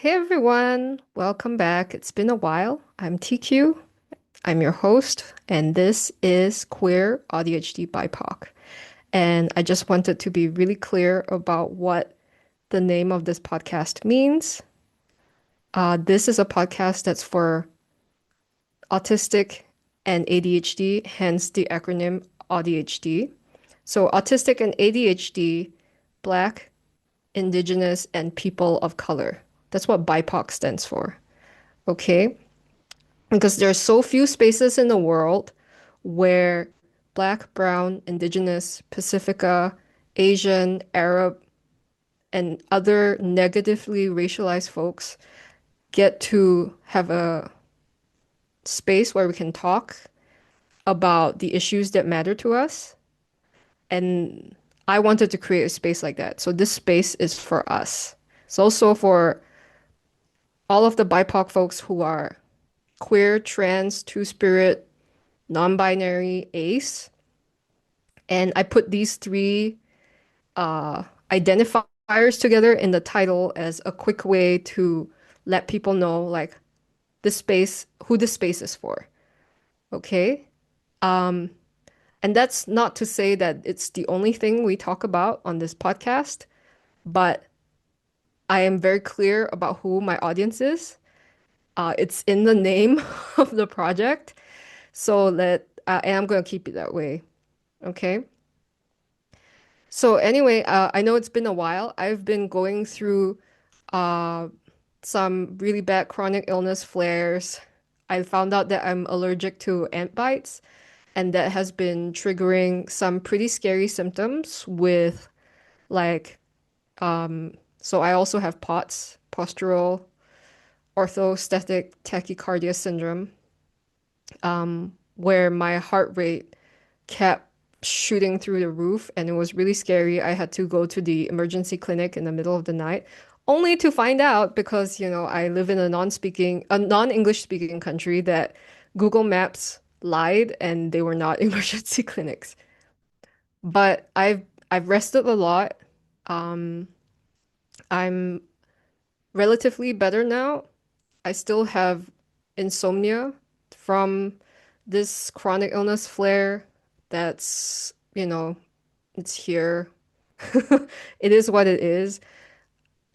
Hey everyone, welcome back. It's been a while. I'm TQ. I'm your host, and this is Queer AuDHD BIPOC. And I just wanted to be really clear about what the name of this podcast means. This is a podcast that's for autistic and ADHD, hence the acronym AuDHD. So, autistic and ADHD, Black, Indigenous, and people of color. That's what BIPOC stands for. Okay. Because there are so few spaces in the world where Black, Brown, Indigenous, Pacifica, Asian, Arab, and other negatively racialized folks get to have a space where we can talk about the issues that matter to us. And I wanted to create a space like that. So this space is for us. It's also for all of the BIPOC folks who are queer, trans, two-spirit, non-binary, ace. And I put these three identifiers together in the title as a quick way to let people know like this space, who this space is for. Okay. And that's not to say that it's the only thing we talk about on this podcast, but I am very clear about who my audience is. It's in the name of the project. And I'm going to keep it that way. Okay. So anyway, I know it's been a while. I've been going through uh, some really bad chronic illness flares. I found out that I'm allergic to ant bites, and that has been triggering some pretty scary symptoms with like, so I also have POTS, postural orthostatic tachycardia syndrome, where my heart rate kept shooting through the roof and it was really scary. I had to go to the emergency clinic in the middle of the night, only to find out because, I live in a non-English speaking country that Google Maps lied and they were not emergency clinics. But I've rested a lot. Um, I'm relatively better now. I still have insomnia from this chronic illness flare that's, it's here. It is what it is.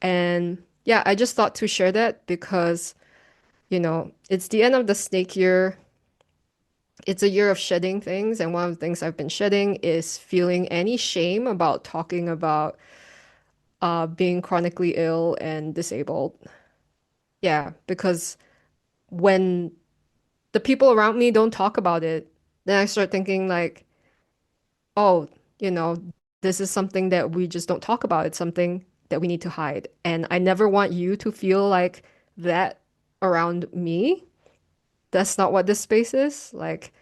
And yeah, I just thought to share that because, it's the end of the snake year. It's a year of shedding things. And one of the things I've been shedding is feeling any shame about talking about being chronically ill and disabled. Yeah, because when the people around me don't talk about it, then I start thinking like, oh, you know, this is something that we just don't talk about. It's something that we need to hide. And I never want you to feel like that around me. That's not what this space is. Like,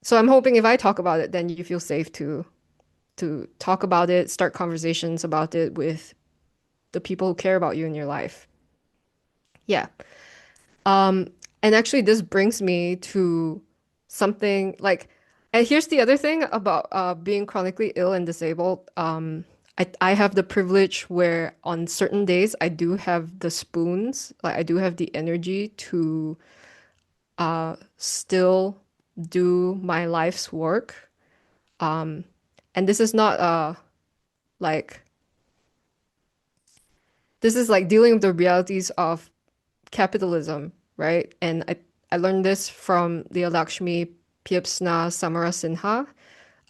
so I'm hoping if I talk about it, then you feel safe to talk about it, start conversations about it with the people who care about you in your life. Yeah. Um, and actually, this brings me to something like, and here's the other thing about being chronically ill and disabled. I have the privilege where on certain days I do have the spoons, like I do have the energy to still do my life's work. And this is not like this is like dealing with the realities of capitalism, right? And I learned this from the Lakshmi Piepsna Samarasinha.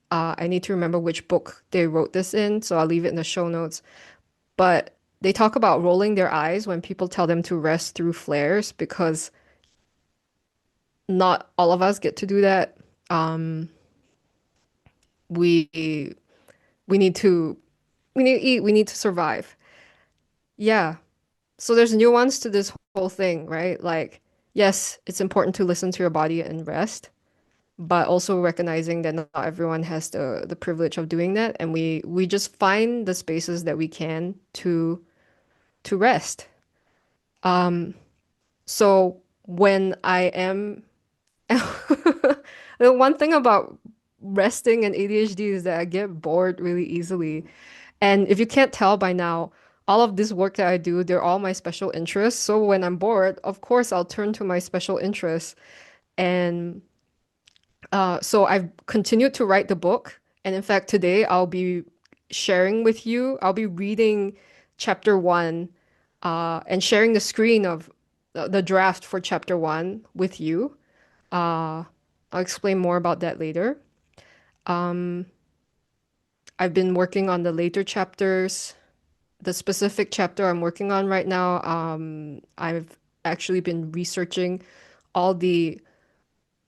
I need to remember which book they wrote this in, so I'll leave it in the show notes. But they talk about rolling their eyes when people tell them to rest through flares because not all of us get to do that. Um, we we need to we need to eat, we need to survive. Yeah. So there's nuance to this whole thing, right? Like, yes, it's important to listen to your body and rest, but also recognizing that not everyone has the privilege of doing that, and we just find the spaces that we can to rest. So when I am the one thing about resting and ADHD is that I get bored really easily. And if you can't tell by now, all of this work that I do, they're all my special interests. So when I'm bored, of course, I'll turn to my special interests. And so I've continued to write the book. And in fact, today I'll be sharing with you, I'll be reading chapter one and sharing the screen of the draft for chapter one with you. Uh, I'll explain more about that later. Um, I've been working on the later chapters. The specific chapter I'm working on right now, I've actually been researching all the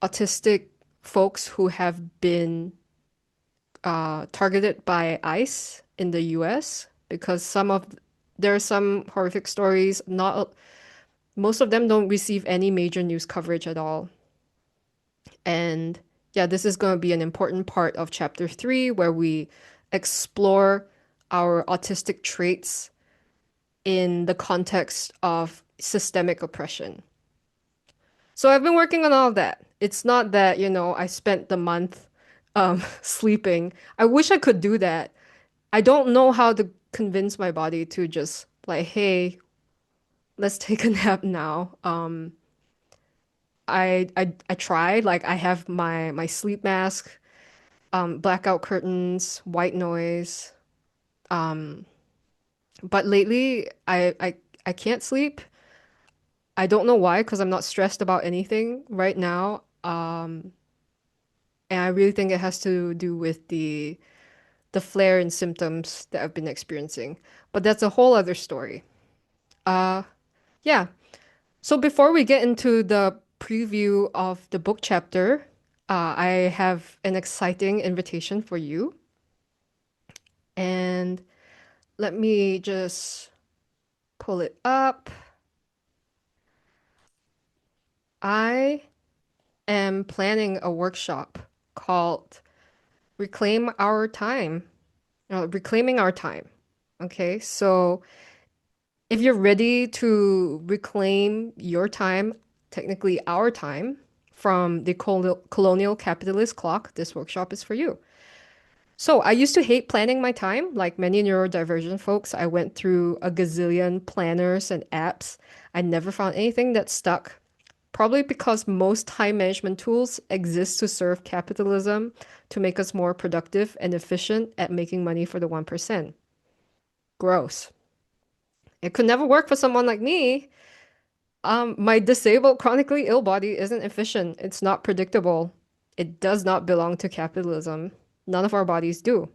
autistic folks who have been targeted by ICE in the US because there are some horrific stories. Not most of them don't receive any major news coverage at all. And yeah, this is going to be an important part of chapter three where we explore our autistic traits in the context of systemic oppression. So I've been working on all of that. It's not that, I spent the month sleeping. I wish I could do that. I don't know how to convince my body to just like, hey, let's take a nap now. I tried, like I have my sleep mask, blackout curtains, white noise. Um, but lately I can't sleep. I don't know why, because I'm not stressed about anything right now. And I really think it has to do with the flare in symptoms that I've been experiencing. But that's a whole other story. Uh, yeah. So before we get into the preview of the book chapter, I have an exciting invitation for you. And let me just pull it up. I am planning a workshop called Reclaim Our Time. Reclaiming Our Time. Okay, so if you're ready to reclaim your time, technically our time, from the colonial capitalist clock, this workshop is for you. So I used to hate planning my time. Like many neurodivergent folks, I went through a gazillion planners and apps. I never found anything that stuck. Probably because most time management tools exist to serve capitalism to make us more productive and efficient at making money for the 1%. Gross. It could never work for someone like me. My disabled, chronically ill body isn't efficient. It's not predictable. It does not belong to capitalism. None of our bodies do.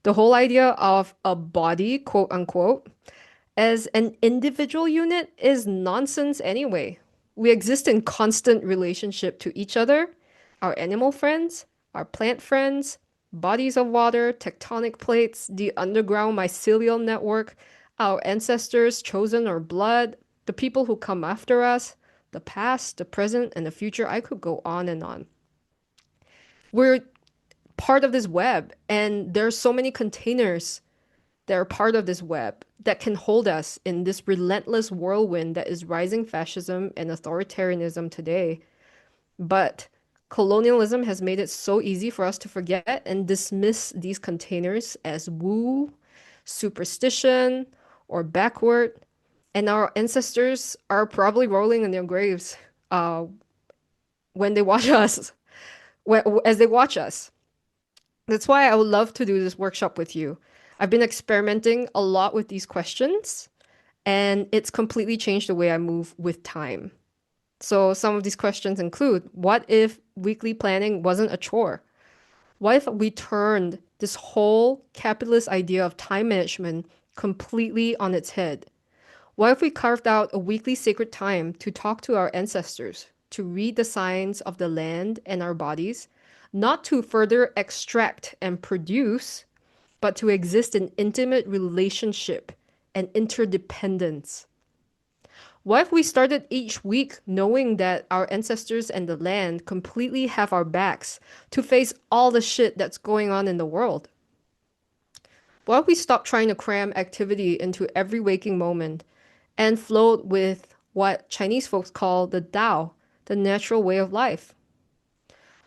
The whole idea of a body, quote unquote, as an individual unit is nonsense anyway. We exist in constant relationship to each other, our animal friends, our plant friends, bodies of water, tectonic plates, the underground mycelial network, our ancestors, chosen or blood, the people who come after us, the past, the present, and the future. I could go on and on. We're part of this web, and there's so many containers that are part of this web that can hold us in this relentless whirlwind that is rising fascism and authoritarianism today. But colonialism has made it so easy for us to forget and dismiss these containers as woo, superstition, or backward. And our ancestors are probably rolling in their graves uh, when they watch us, as they watch us. That's why I would love to do this workshop with you. I've been experimenting a lot with these questions, and it's completely changed the way I move with time. So some of these questions include, what if weekly planning wasn't a chore? What if we turned this whole capitalist idea of time management completely on its head? What if we carved out a weekly sacred time to talk to our ancestors, to read the signs of the land and our bodies, not to further extract and produce, but to exist in intimate relationship and interdependence? What if we started each week knowing that our ancestors and the land completely have our backs to face all the shit that's going on in the world? What if we stopped trying to cram activity into every waking moment and flowed with what Chinese folks call the Tao, the natural way of life?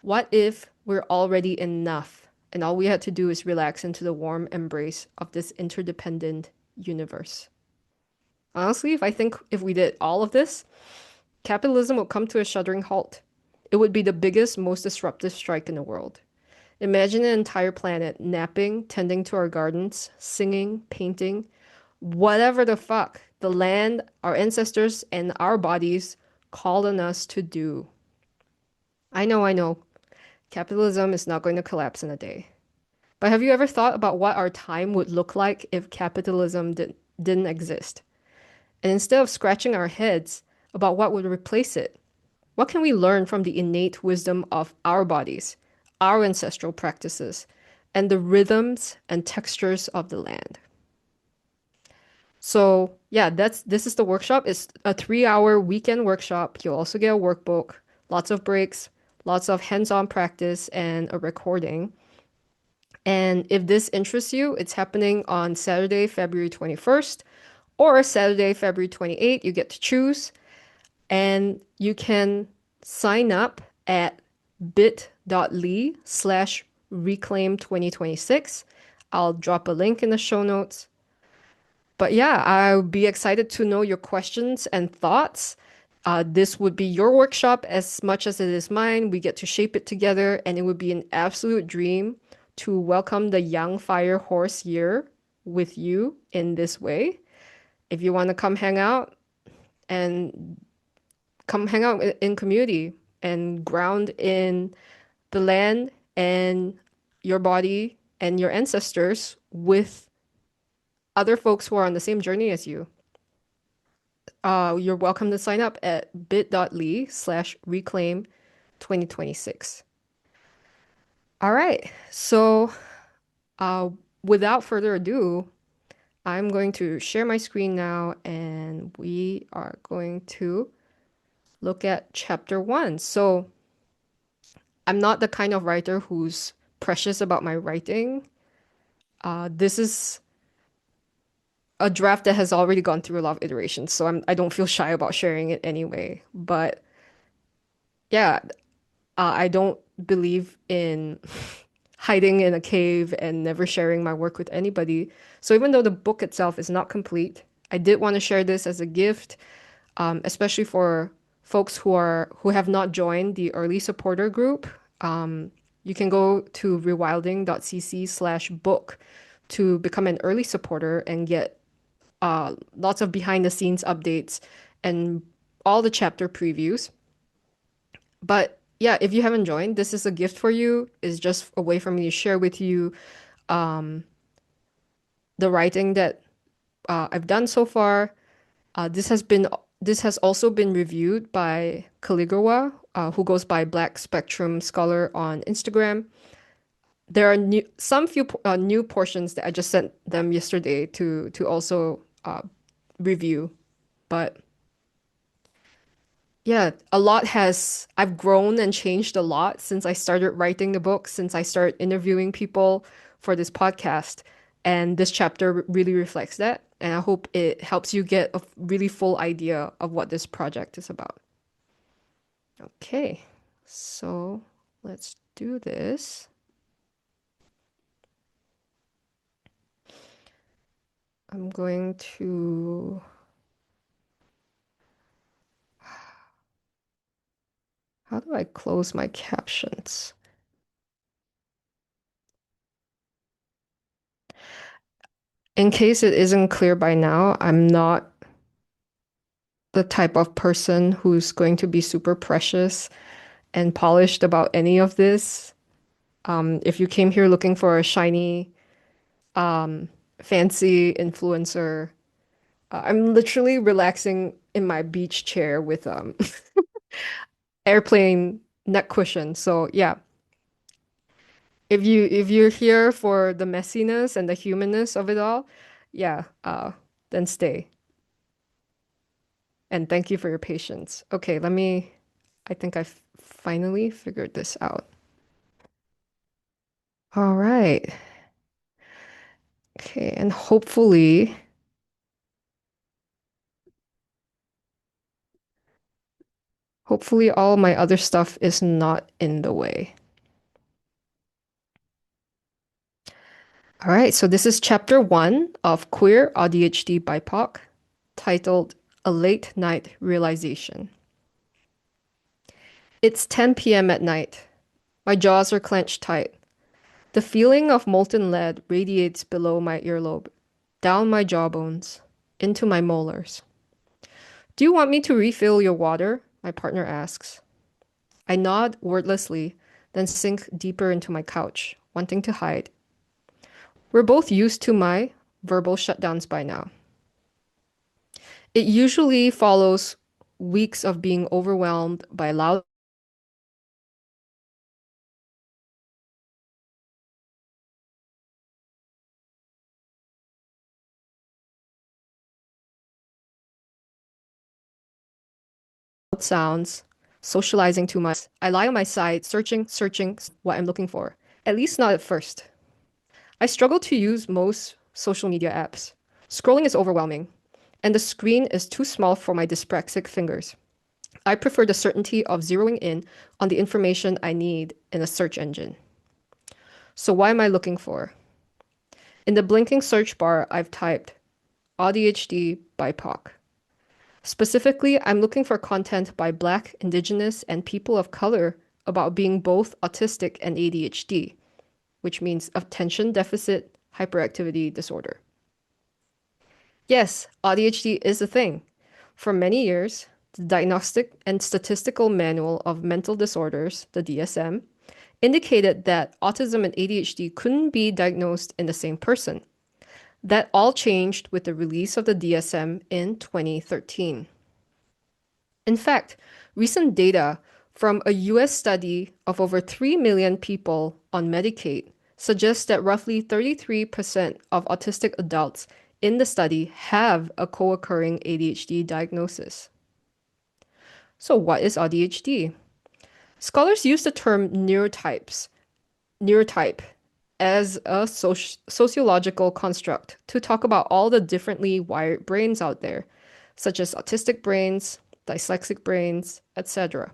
What if we're already enough and all we had to do is relax into the warm embrace of this interdependent universe. Honestly, if we did all of this, capitalism would come to a shuddering halt. It would be the biggest, most disruptive strike in the world. Imagine an entire planet napping, tending to our gardens, singing, painting, whatever the fuck the land, our ancestors, and our bodies called on us to do. I know. Capitalism is not going to collapse in a day. But have you ever thought about what our time would look like if didn't exist? And instead of scratching our heads about what would replace it, what can we learn from the innate wisdom of our bodies, our ancestral practices, and the rhythms and textures of the land? So yeah, this is the workshop. It's a 3 hour weekend workshop. You'll also get a workbook, lots of breaks, lots of hands-on practice, and a recording. And if this interests you, it's happening on Saturday, February 21st or Saturday, February 28th. You get to choose, and you can sign up at bit.ly/reclaim 2026. I'll drop a link in the show notes. But yeah, I'll be excited to know your questions and thoughts. This would be your workshop as much as it is mine. We get to shape it together, and it would be an absolute dream to welcome the Young Fire Horse year with you in this way. If you want to and come hang out in community and ground in the land and your body and your ancestors with other folks who are on the same journey as you. You're welcome to sign up at bit.ly/reclaim 2026. All right. So, uh, without further ado, I'm going to share my screen now and we are going to look at chapter one. So, I'm not the kind of writer who's precious about my writing. This is a draft that has already gone through a lot of iterations, so I don't feel shy about sharing it anyway. But yeah, I don't believe in hiding in a cave and never sharing my work with anybody. So even though the book itself is not complete, I did want to share this as a gift, especially for folks who have not joined the early supporter group. You can go to rewilding.cc/book to become an early supporter and get lots of behind the scenes updates and all the chapter previews. But yeah, if you haven't joined, this is a gift for you. It's just a way for me to share with you the writing that I've done so far. This has also been reviewed by Caligua, who goes by Black Spectrum Scholar on Instagram. There are new portions that I just sent them yesterday to also review, but yeah, I've grown and changed a lot since I started writing the book, since I started interviewing people for this podcast. And this chapter really reflects that. And I hope it helps you get a really full idea of what this project is about. Okay, so let's do this. I'm going to, how do I close my captions? In case it isn't clear by now, I'm not the type of person who's going to be super precious and polished about any of this. If you came here looking for a shiny, fancy influencer, I'm literally relaxing in my beach chair with airplane neck cushion. So yeah, if you're here for the messiness and the humanness of it all, yeah, then stay. And thank you for your patience. Okay, I think I've finally figured this out. All right. Okay, and hopefully all my other stuff is not in the way. All right, so this is chapter one of Queer AuDHD BIPOC, titled A Late Night Realization. It's 10 p.m. at night. My jaws are clenched tight. The feeling of molten lead radiates below my earlobe, down my jawbones, into my molars. Do you want me to refill your water? My partner asks. I nod wordlessly, then sink deeper into my couch, wanting to hide. We're both used to my verbal shutdowns by now. It usually follows weeks of being overwhelmed by loud sounds, socializing too much. I lie on my side, searching what I'm looking for. At least not at first. I struggle to use most social media apps. Scrolling is overwhelming, and the screen is too small for my dyspraxic fingers. I prefer the certainty of zeroing in on the information I need in a search engine. So, what am I looking for? In the blinking search bar, I've typed AuDHD BIPOC. Specifically, I'm looking for content by Black, Indigenous, and people of color about being both autistic and ADHD, which means attention deficit hyperactivity disorder. Yes, AuDHD is a thing. For many years, the Diagnostic and Statistical Manual of Mental Disorders, the DSM, indicated that autism and ADHD couldn't be diagnosed in the same person. That all changed with the release of the DSM in 2013. In fact, recent data from a US study of over 3 million people on Medicaid suggests that roughly 33% of autistic adults in the study have a co-occurring ADHD diagnosis. So what is ADHD? Scholars use the term neurotype, as a sociological construct to talk about all the differently wired brains out there, such as autistic brains, dyslexic brains, etc.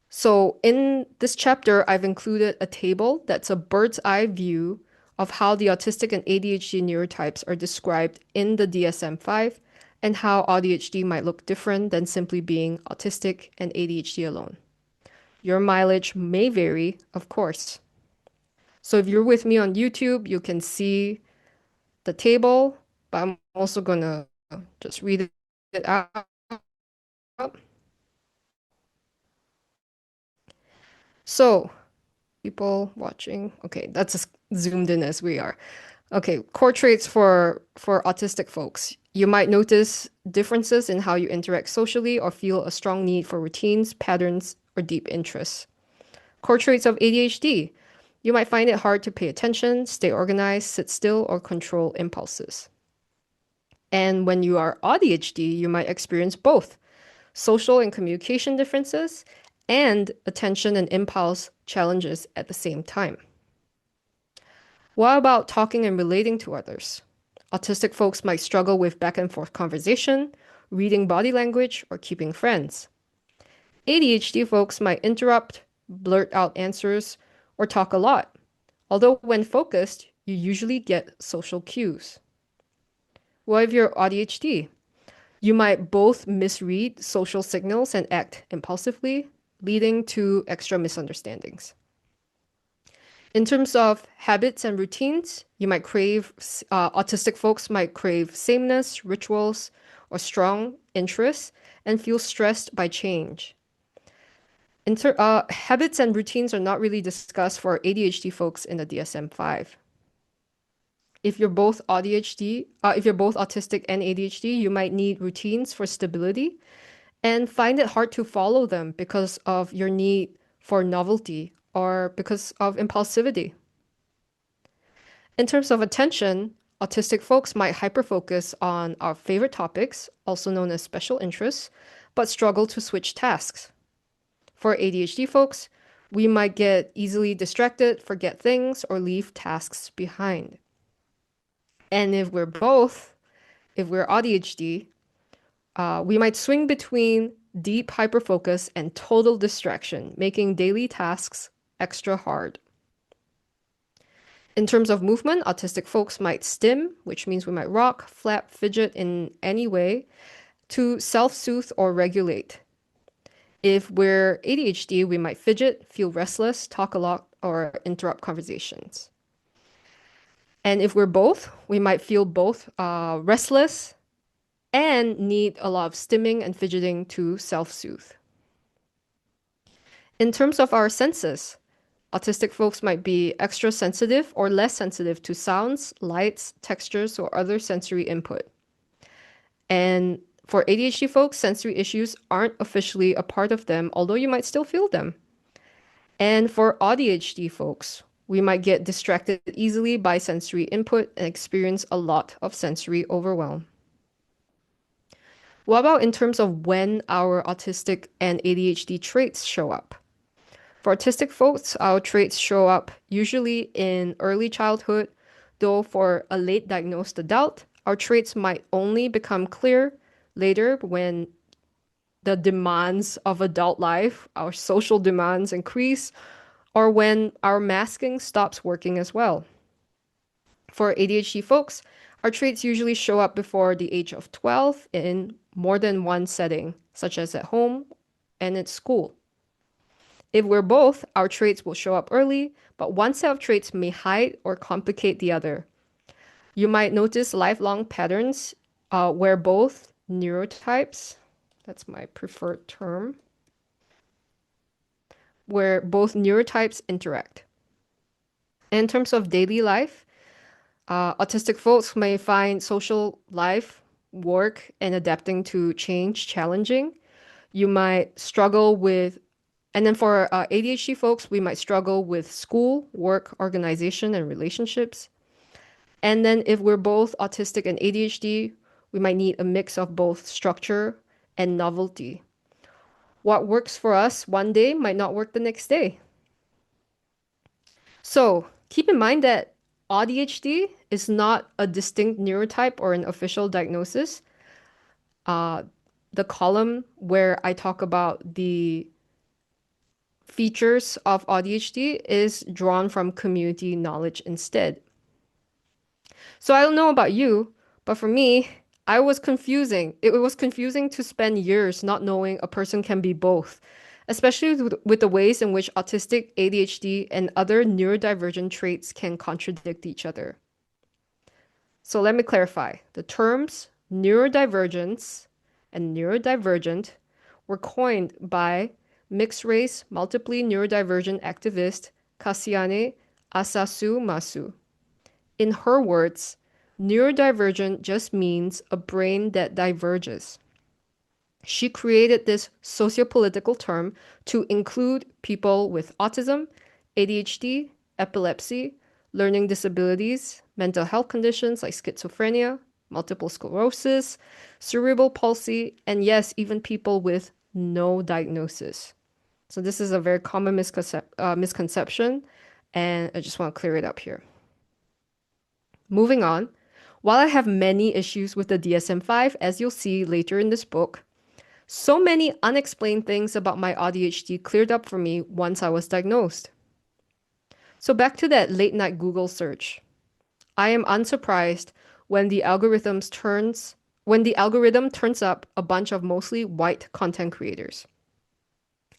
So in this chapter, I've included a table that's a bird's eye view of how the autistic and ADHD neurotypes are described in the DSM-5 and how ADHD might look different than simply being autistic and ADHD alone. Your mileage may vary, of course. So if you're with me on YouTube, you can see the table, but I'm also gonna just read it out. So people watching, okay, that's as zoomed in as we are. Okay, core traits for autistic folks. You might notice differences in how you interact socially or feel a strong need for routines, patterns, or deep interests. Core traits of ADHD. You might find it hard to pay attention, stay organized, sit still, or control impulses. And when you are AuDHD, you might experience both social and communication differences and attention and impulse challenges at the same time. What about talking and relating to others? Autistic folks might struggle with back and forth conversation, reading body language, or keeping friends. ADHD folks might interrupt, blurt out answers, or talk a lot. Although when focused, you usually get social cues. What if you're ADHD? You might both misread social signals and act impulsively, leading to extra misunderstandings. In terms of habits and routines, autistic folks might crave sameness, rituals, or strong interests, and feel stressed by change. Habits and routines are not really discussed for ADHD folks in the DSM-5. If you're both autistic and ADHD, you might need routines for stability and find it hard to follow them because of your need for novelty or because of impulsivity. In terms of attention, autistic folks might hyperfocus on our favorite topics, also known as special interests, but struggle to switch tasks. For ADHD folks, we might get easily distracted, forget things, or leave tasks behind. And if we're ADHD, we might swing between deep hyperfocus and total distraction, making daily tasks extra hard. In terms of movement, autistic folks might stim, which means we might rock, flap, fidget in any way to self-soothe or regulate. If we're ADHD, we might fidget, feel restless, talk a lot, or interrupt conversations. And if we're both, we might feel both restless and need a lot of stimming and fidgeting to self-soothe. In terms of our senses, autistic folks might be extra sensitive or less sensitive to sounds, lights, textures, or other sensory input. And for ADHD folks, sensory issues aren't officially a part of them, although you might still feel them. And for AuDHD folks, we might get distracted easily by sensory input and experience a lot of sensory overwhelm. What about in terms of when our autistic and ADHD traits show up? For autistic folks, our traits show up usually in early childhood, though for a late diagnosed adult, our traits might only become clear later when the demands of adult life, our social demands increase, or when our masking stops working as well. For ADHD folks, our traits usually show up before the age of 12 in more than one setting, such as at home and at school. If we're both, our traits will show up early, but one set of traits may hide or complicate the other. You might notice lifelong patterns where both neurotypes, that's my preferred term, where both neurotypes interact. In terms of daily life, autistic folks may find social life, work, and adapting to change challenging. You might struggle with, and then for ADHD folks, we might struggle with school, work, organization, and relationships. And then if we're both autistic and ADHD, we might need a mix of both structure and novelty. What works for us one day might not work the next day. So keep in mind that AuDHD is not a distinct neurotype or an official diagnosis. Uh, the column where I talk about the features of AuDHD is drawn from community knowledge instead. So I don't know about you, but for me, I was confusing. It was confusing to spend years not knowing a person can be both, especially with the ways in which autistic, ADHD, and other neurodivergent traits can contradict each other. So let me clarify. The terms neurodivergence and neurodivergent were coined by mixed race, multiply neurodivergent activist Kassiane Asasu Masu. In her words, neurodivergent just means a brain that diverges. She created this sociopolitical term to include people with autism, ADHD, epilepsy, learning disabilities, mental health conditions like schizophrenia, multiple sclerosis, cerebral palsy, and yes, even people with no diagnosis. So this is a very common misconception, and I just want to clear it up here. Moving on, while I have many issues with the DSM-5, as you'll see later in this book, so many unexplained things about my AuDHD cleared up for me once I was diagnosed. So back to that late night Google search. I am unsurprised when the algorithm turns up a bunch of mostly white content creators.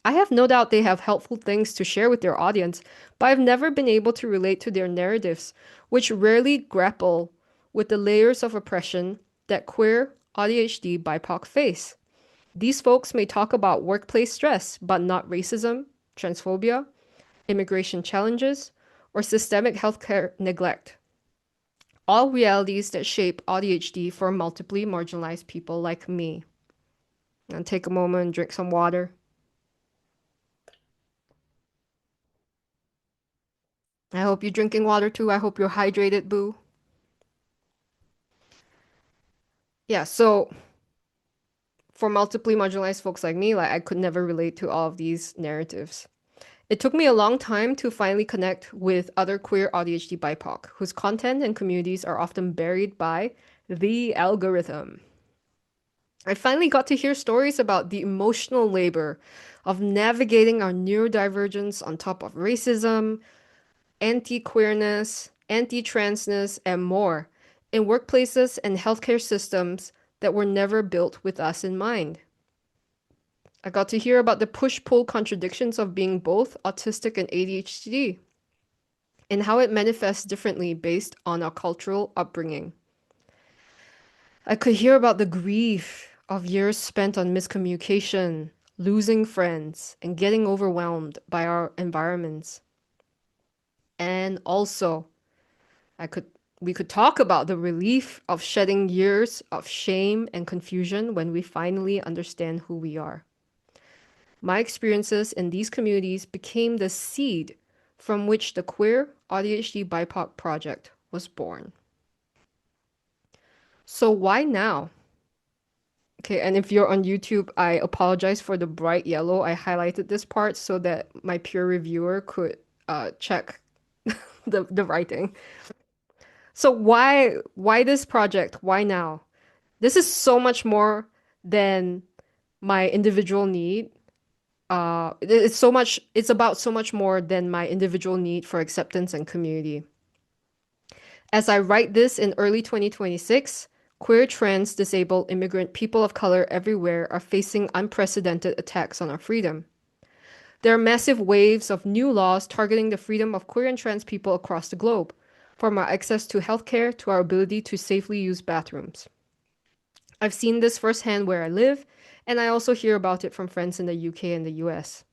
I have no doubt they have helpful things to share with their audience, but I've never been able to relate to their narratives, which rarely grapple with the layers of oppression that queer, AuDHD, BIPOC face. These folks may talk about workplace stress, but not racism, transphobia, immigration challenges, or systemic healthcare neglect. All realities that shape AuDHD for multiply marginalized people like me. And take a moment and drink some water. I hope you're drinking water too. I hope you're hydrated, boo. Yeah, so for multiply marginalized folks like me, like I could never relate to all of these narratives. It took me a long time to finally connect with other queer AuDHD BIPOC, whose content and communities are often buried by the algorithm. I finally got to hear stories about the emotional labor of navigating our neurodivergence on top of racism, anti-queerness, anti-transness, and more in workplaces and healthcare systems that were never built with us in mind. I got to hear about the push-pull contradictions of being both autistic and ADHD and how it manifests differently based on our cultural upbringing. I could hear about the grief of years spent on miscommunication, losing friends, and getting overwhelmed by our environments. And also, I could we could talk about the relief of shedding years of shame and confusion when we finally understand who we are. My experiences in these communities became the seed from which the Queer AuDHD BIPOC project was born. So why now? Okay, and if you're on YouTube, I apologize for the bright yellow. I highlighted this part so that my peer reviewer could check the writing. So why this project? Why now? This is so much more than my individual need. It's about so much more than my individual need for acceptance and community. As I write this in early 2026, queer, trans, disabled, immigrant, people of color everywhere are facing unprecedented attacks on our freedom. There are massive waves of new laws targeting the freedom of queer and trans people across the globe, from our access to healthcare to our ability to safely use bathrooms. I've seen this firsthand where I live, and I also hear about it from friends in the UK and the US.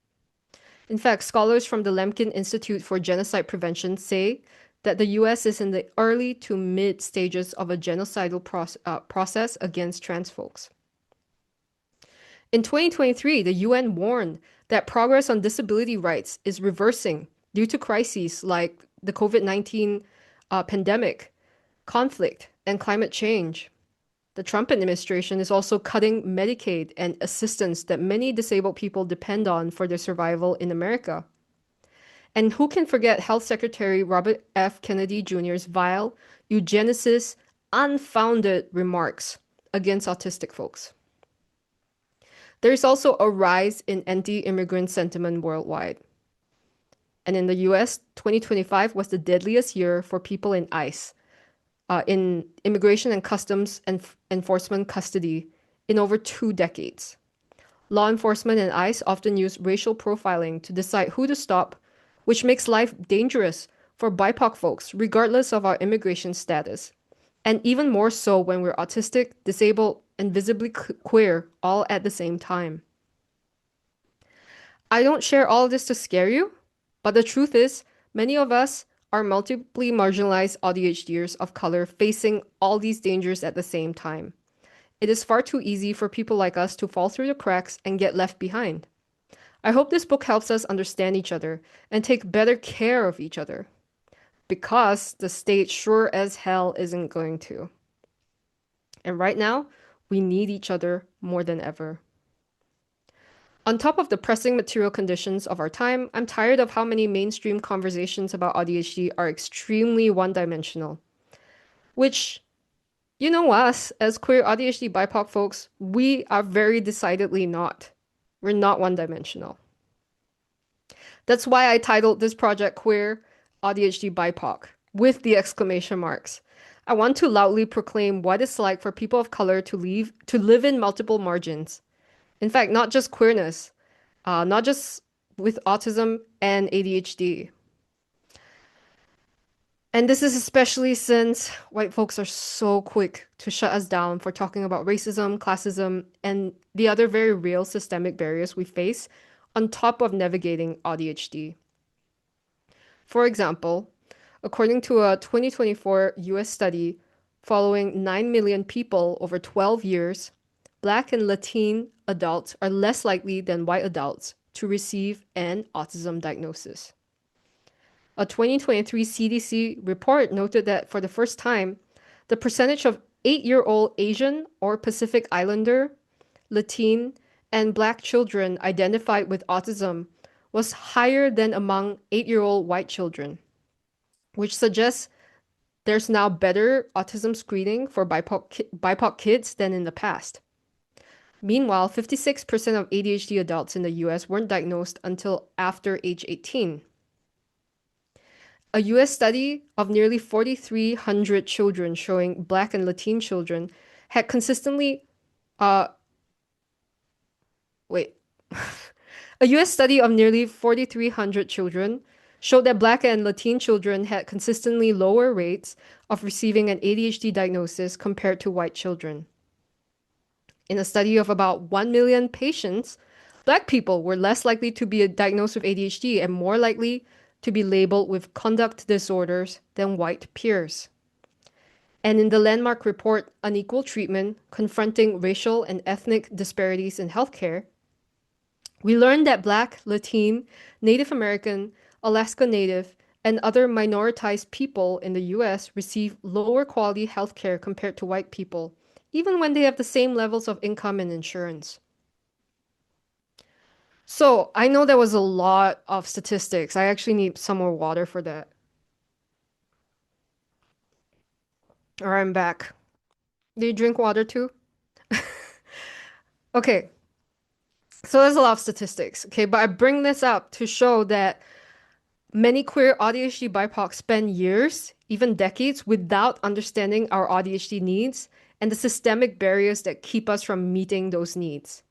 In fact, scholars from the Lemkin Institute for Genocide Prevention say that the US is in the early to mid stages of a genocidal process against trans folks. In 2023, the UN warned that progress on disability rights is reversing due to crises like the COVID-19 pandemic, conflict, and climate change. The Trump administration is also cutting Medicaid and assistance that many disabled people depend on for their survival in America. And who can forget Health Secretary Robert F. Kennedy Jr.'s vile, eugenicist, unfounded remarks against autistic folks? There is also a rise in anti-immigrant sentiment worldwide. And in the US, 2025 was the deadliest year for people in ICE, in Immigration and Customs Enforcement custody in over 2 decades. Law enforcement and ICE often use racial profiling to decide who to stop, which makes life dangerous for BIPOC folks, regardless of our immigration status. And even more so when we're autistic, disabled, and visibly queer all at the same time. I don't share all of this to scare you, but the truth is, many of us are multiply marginalized AuDHDers of color facing all these dangers at the same time. It is far too easy for people like us to fall through the cracks and get left behind. I hope this book helps us understand each other and take better care of each other, because the state sure as hell isn't going to. And right now, we need each other more than ever. On top of the pressing material conditions of our time, I'm tired of how many mainstream conversations about AuDHD are extremely one-dimensional. Which, you know us, as queer AuDHD BIPOC folks, we are very decidedly not. We're not one-dimensional. That's why I titled this project Queer AuDHD BIPOC, with the exclamation marks. I want to loudly proclaim what it's like for people of color to live in multiple margins. In fact, not just queerness, not just with autism and ADHD. And this is especially since white folks are so quick to shut us down for talking about racism, classism, and the other very real systemic barriers we face on top of navigating AuDHD. For example, according to a 2024 US study following 9 million people over 12 years, Black and Latin adults are less likely than white adults to receive an autism diagnosis. A 2023 CDC report noted that for the first time, the percentage of 8-year-old Asian or Pacific Islander, Latin, and Black children identified with autism was higher than among 8-year-old white children, which suggests there's now better autism screening for BIPOC kids than in the past. Meanwhile, 56% of ADHD adults in the US weren't diagnosed until after age 18. A US study of nearly 4,300 children showing Black and Latino children had consistently, uh, wait, a US study of nearly 4,300 children showed that Black and Latino children had consistently lower rates of receiving an ADHD diagnosis compared to white children. In a study of about 1 million patients, Black people were less likely to be diagnosed with ADHD and more likely to be labeled with conduct disorders than white peers. And in the landmark report, Unequal Treatment, Confronting Racial and Ethnic Disparities in Healthcare, we learned that Black, Latino, Native American, Alaska Native, and other minoritized people in the US receive lower quality healthcare compared to white people, even when they have the same levels of income and insurance. So I know there was a lot of statistics. I actually need some more water for that. All right, I'm back. Do you drink water too? Okay, so there's a lot of statistics. Okay, but I bring this up to show that many queer AuDHD BIPOC spend years, even decades, without understanding our AuDHD needs and the systemic barriers that keep us from meeting those needs.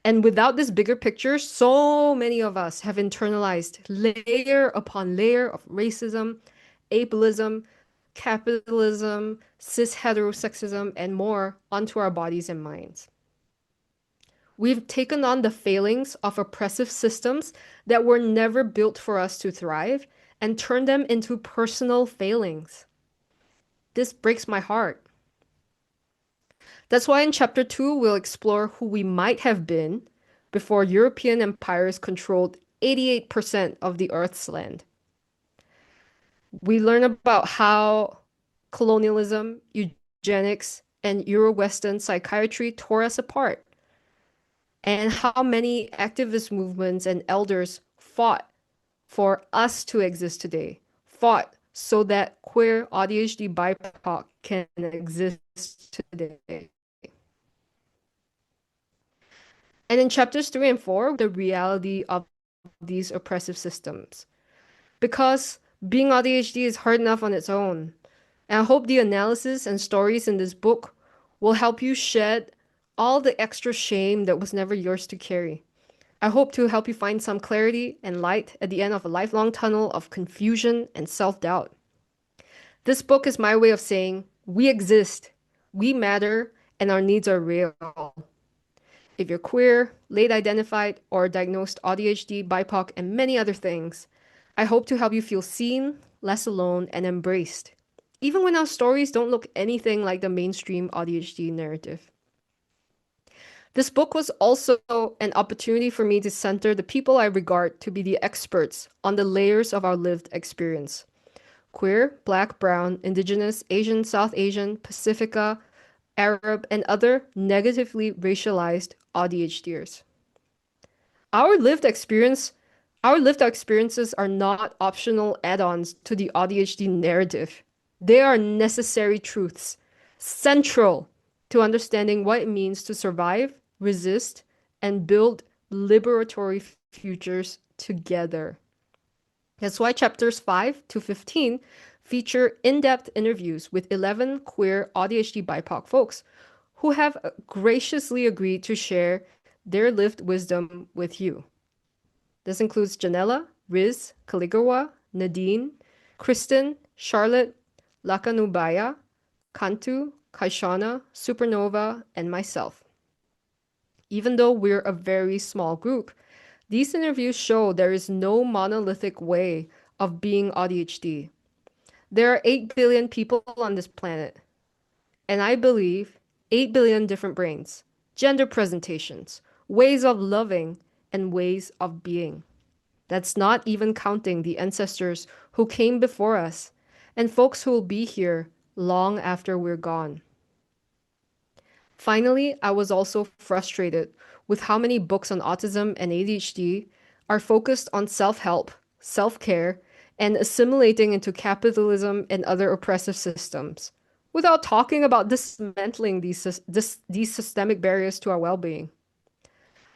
And without this bigger picture, so many of us have internalized layer upon layer of racism, ableism, capitalism, cis heterosexism, and more onto our bodies and minds. We've taken on the failings of oppressive systems that were never built for us to thrive and turned them into personal failings. This breaks my heart. That's why in chapter 2, we'll explore who we might have been before European empires controlled 88% of the Earth's land. We learn about how colonialism, eugenics, and Euro-Western psychiatry tore us apart, and how many activist movements and elders fought for us to exist today, fought so that queer AuDHD BIPOC can exist today. And in chapters 3 and 4, the reality of these oppressive systems. Because being AuDHD is hard enough on its own. And I hope the analysis and stories in this book will help you shed all the extra shame that was never yours to carry. I hope to help you find some clarity and light at the end of a lifelong tunnel of confusion and self-doubt. This book is my way of saying, we exist, we matter, and our needs are real. If you're queer, late identified, or diagnosed AuDHD, BIPOC, and many other things, I hope to help you feel seen, less alone, and embraced, even when our stories don't look anything like the mainstream AuDHD narrative. This book was also an opportunity for me to center the people I regard to be the experts on the layers of our lived experience. Queer, Black, Brown, Indigenous, Asian, South Asian, Pacifica, Arab, and other negatively racialized AuDHDers. Our lived experience, our lived experiences are not optional add-ons to the AuDHD narrative. They are necessary truths, central to understanding what it means to survive, resist, and build liberatory futures together. That's why chapters 5 to 15 feature in-depth interviews with 11 queer AuDHD BIPOC folks who have graciously agreed to share their lived wisdom with you. This includes Janella, Riz, Caligua, Nadine, Kristen, Charlotte, Lakanubaya, Kantu, Kaishana, Supernova, and myself. Even though we're a very small group, these interviews show there is no monolithic way of being AuDHD. There are 8 billion people on this planet, and I believe 8 billion different brains, gender presentations, ways of loving, and ways of being. That's not even counting the ancestors who came before us and folks who will be here long after we're gone. Finally, I was also frustrated with how many books on autism and ADHD are focused on self-help, self-care, and assimilating into capitalism and other oppressive systems, without talking about dismantling these systemic barriers to our well-being.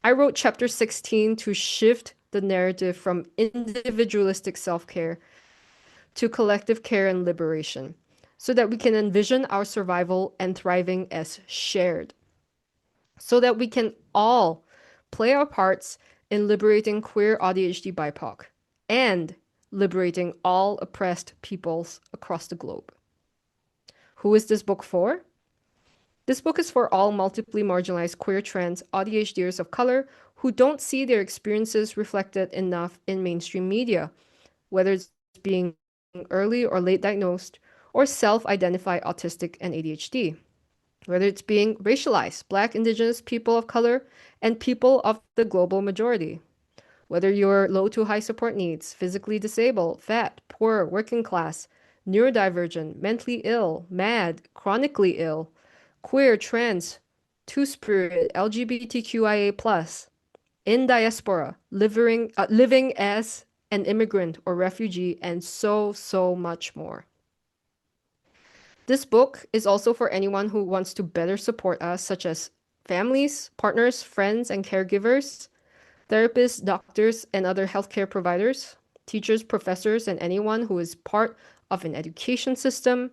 I wrote chapter 16 to shift the narrative from individualistic self-care to collective care and liberation, so that we can envision our survival and thriving as shared, so that we can all play our parts in liberating queer AuDHD BIPOC and liberating all oppressed peoples across the globe. Who is this book for? This book is for all multiply marginalized queer trans AuDHDers of color who don't see their experiences reflected enough in mainstream media, whether it's being early or late diagnosed, or self-identify autistic and ADHD, whether it's being racialized, Black, Indigenous, people of color, and people of the global majority, whether you're low to high support needs, physically disabled, fat, poor, working class, neurodivergent, mentally ill, mad, chronically ill, queer, trans, two-spirit, LGBTQIA+, in diaspora, living as an immigrant or refugee, and so, so much more. This book is also for anyone who wants to better support us, such as families, partners, friends, and caregivers, therapists, doctors, and other healthcare providers, teachers, professors, and anyone who is part of an education system,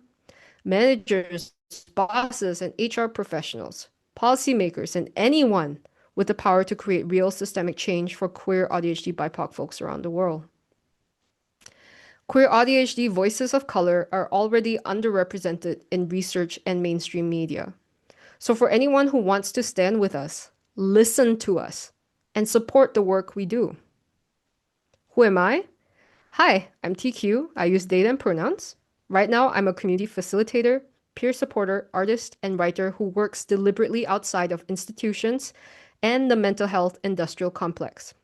managers, bosses, and HR professionals, policymakers, and anyone with the power to create real systemic change for queer AuDHD BIPOC folks around the world. Queer AuDHD voices of color are already underrepresented in research and mainstream media. So for anyone who wants to stand with us, listen to us, and support the work we do. Who am I? Hi, I'm TQ. I use they, them pronouns. Right now, I'm a community facilitator, peer supporter, artist, and writer who works deliberately outside of institutions and the mental health industrial complex.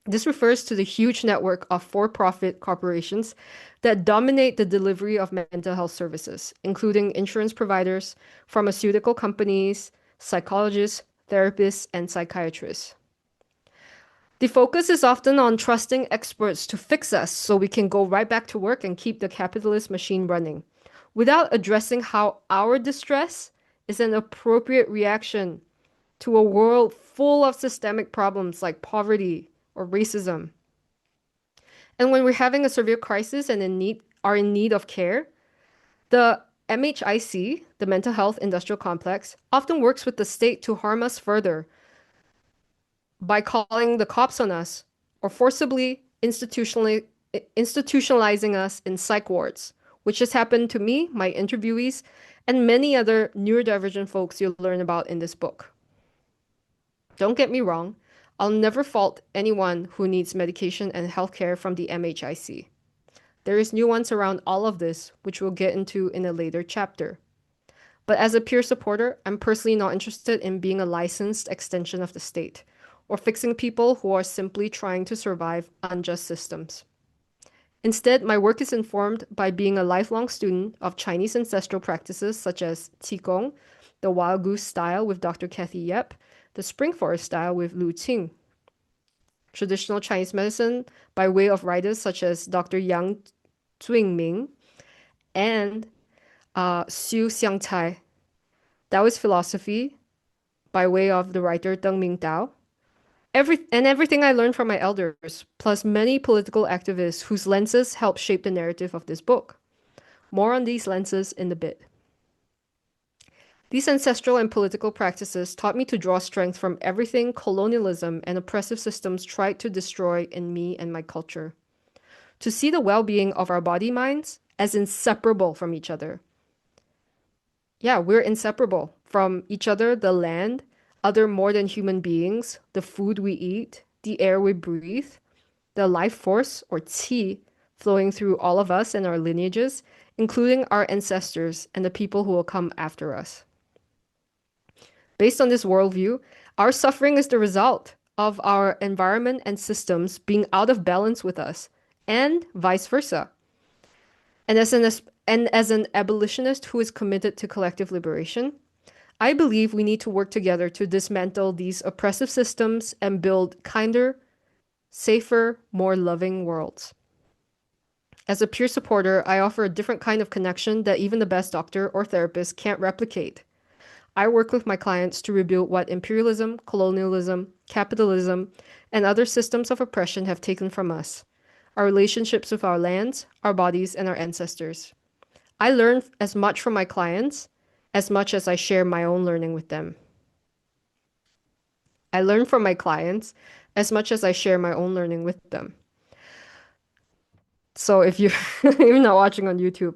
This refers to the huge network of for-profit corporations that dominate the delivery of mental health services, including insurance providers, pharmaceutical companies, psychologists, therapists, and psychiatrists. The focus is often on trusting experts to fix us so we can go right back to work and keep the capitalist machine running, without addressing how our distress is an appropriate reaction to a world full of systemic problems like poverty or racism. And when we're having a severe crisis and are in need of care, the MHIC, the Mental Health Industrial Complex, often works with the state to harm us further by calling the cops on us or forcibly institutionalizing us in psych wards, which has happened to me, my interviewees, and many other neurodivergent folks you'll learn about in this book. Don't get me wrong, I'll never fault anyone who needs medication and healthcare from the MHIC. There is nuance around all of this, which we'll get into in a later chapter. But as a peer supporter, I'm personally not interested in being a licensed extension of the state or fixing people who are simply trying to survive unjust systems. Instead, my work is informed by being a lifelong student of Chinese ancestral practices such as Qigong, the Wild Goose style with Dr. Kathy Yep, the Spring Forest style with Lu Qing, traditional Chinese medicine by way of writers such as Dr. Yang Ming and Xu Xiangcai, Taoist philosophy by way of the writer Deng Mingdao, everything I learned from my elders, plus many political activists whose lenses help shape the narrative of this book. More on these lenses in a bit. These ancestral and political practices taught me to draw strength from everything colonialism and oppressive systems tried to destroy in me and my culture. To see the well-being of our body minds as inseparable from each other. Yeah, we're inseparable from each other, the land, other more than human beings, the food we eat, the air we breathe, the life force, or qi, flowing through all of us and our lineages, including our ancestors and the people who will come after us. Based on this worldview, our suffering is the result of our environment and systems being out of balance with us, and vice versa. And as an abolitionist who is committed to collective liberation, I believe we need to work together to dismantle these oppressive systems and build kinder, safer, more loving worlds. As a peer supporter, I offer a different kind of connection that even the best doctor or therapist can't replicate. I work with my clients to rebuild what imperialism, colonialism, capitalism, and other systems of oppression have taken from us. our relationships with our lands, our bodies, and our ancestors. I learn as much from my clients as much as I share my own learning with them. I learn from my clients as much as I share my own learning with them. So if you're you're not watching on YouTube,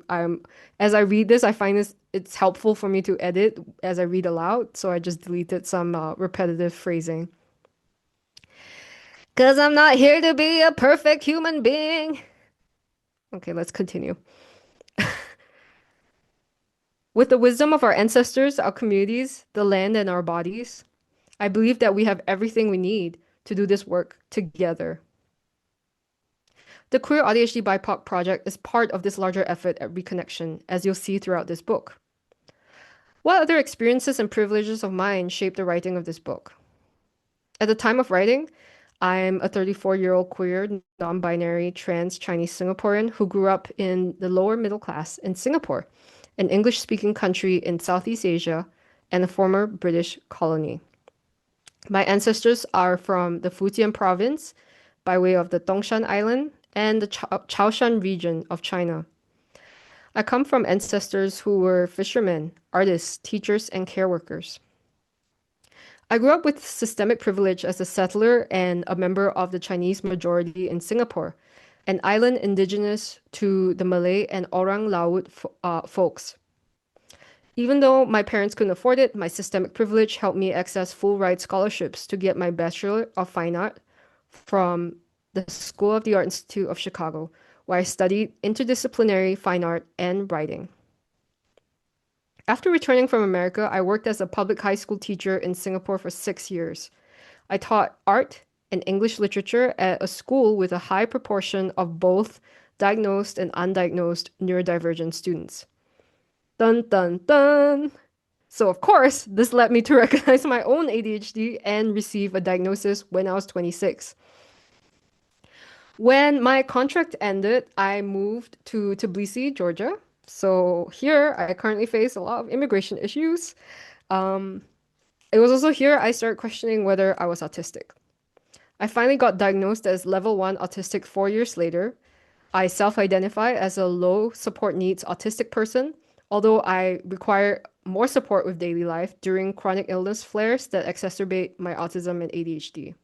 as I read this, I find it's helpful for me to edit as I read aloud. So I just deleted some repetitive phrasing. Because I'm not here to be a perfect human being. Okay, let's continue. With the wisdom of our ancestors, our communities, the land, and our bodies, I believe that we have everything we need to do this work together. The Queer AuDHD BIPOC project is part of this larger effort at reconnection, as you'll see throughout this book. What other experiences and privileges of mine shaped the writing of this book? At the time of writing, I'm a 34-year-old queer, non-binary, trans Chinese Singaporean who grew up in the lower middle class in Singapore, an English-speaking country in Southeast Asia and a former British colony. My ancestors are from the Fujian province by way of the Dongshan Island and the Chaoshan region of China. I come from ancestors who were fishermen, artists, teachers, and care workers. I grew up with systemic privilege as a settler and a member of the Chinese majority in Singapore, an island indigenous to the Malay and Orang Laut folks. Even though my parents couldn't afford it, my systemic privilege helped me access full ride scholarships to get my Bachelor of Fine Art from the School of the Art Institute of Chicago, where I studied interdisciplinary fine art and writing. After returning from America, I worked as a public high school teacher in Singapore for 6 years. I taught art and English literature at a school with a high proportion of both diagnosed and undiagnosed neurodivergent students. Dun dun dun! So, of course, this led me to recognize my own ADHD and receive a diagnosis when I was 26. When my contract ended, I moved to Tbilisi, Georgia. So here, I currently face a lot of immigration issues. Um, it was also here I started questioning whether I was autistic. I finally got diagnosed as level 1 autistic 4 years later. I self-identify as a low support needs autistic person, although I require more support with daily life during chronic illness flares that exacerbate my autism and ADHD.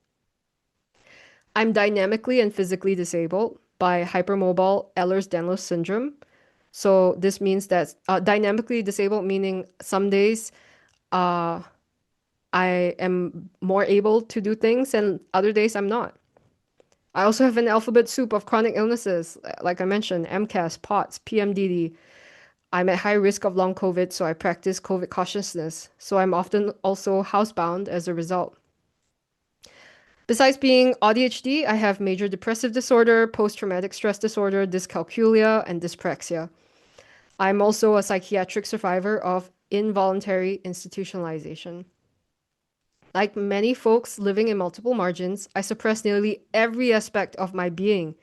I'm dynamically and physically disabled by hypermobile Ehlers-Danlos syndrome. So this means that dynamically disabled meaning some days uh, I am more able to do things and other days I'm not. I also have an alphabet soup of chronic illnesses, like I mentioned, MCAS, POTS, PMDD. I'm at high risk of long COVID, so I practice COVID cautiousness. So I'm often also housebound as a result. Besides being AuDHD, I have major depressive disorder, post-traumatic stress disorder, dyscalculia, and dyspraxia. I'm also a psychiatric survivor of involuntary institutionalization. Like many folks living in multiple margins, I suppress nearly every aspect of my being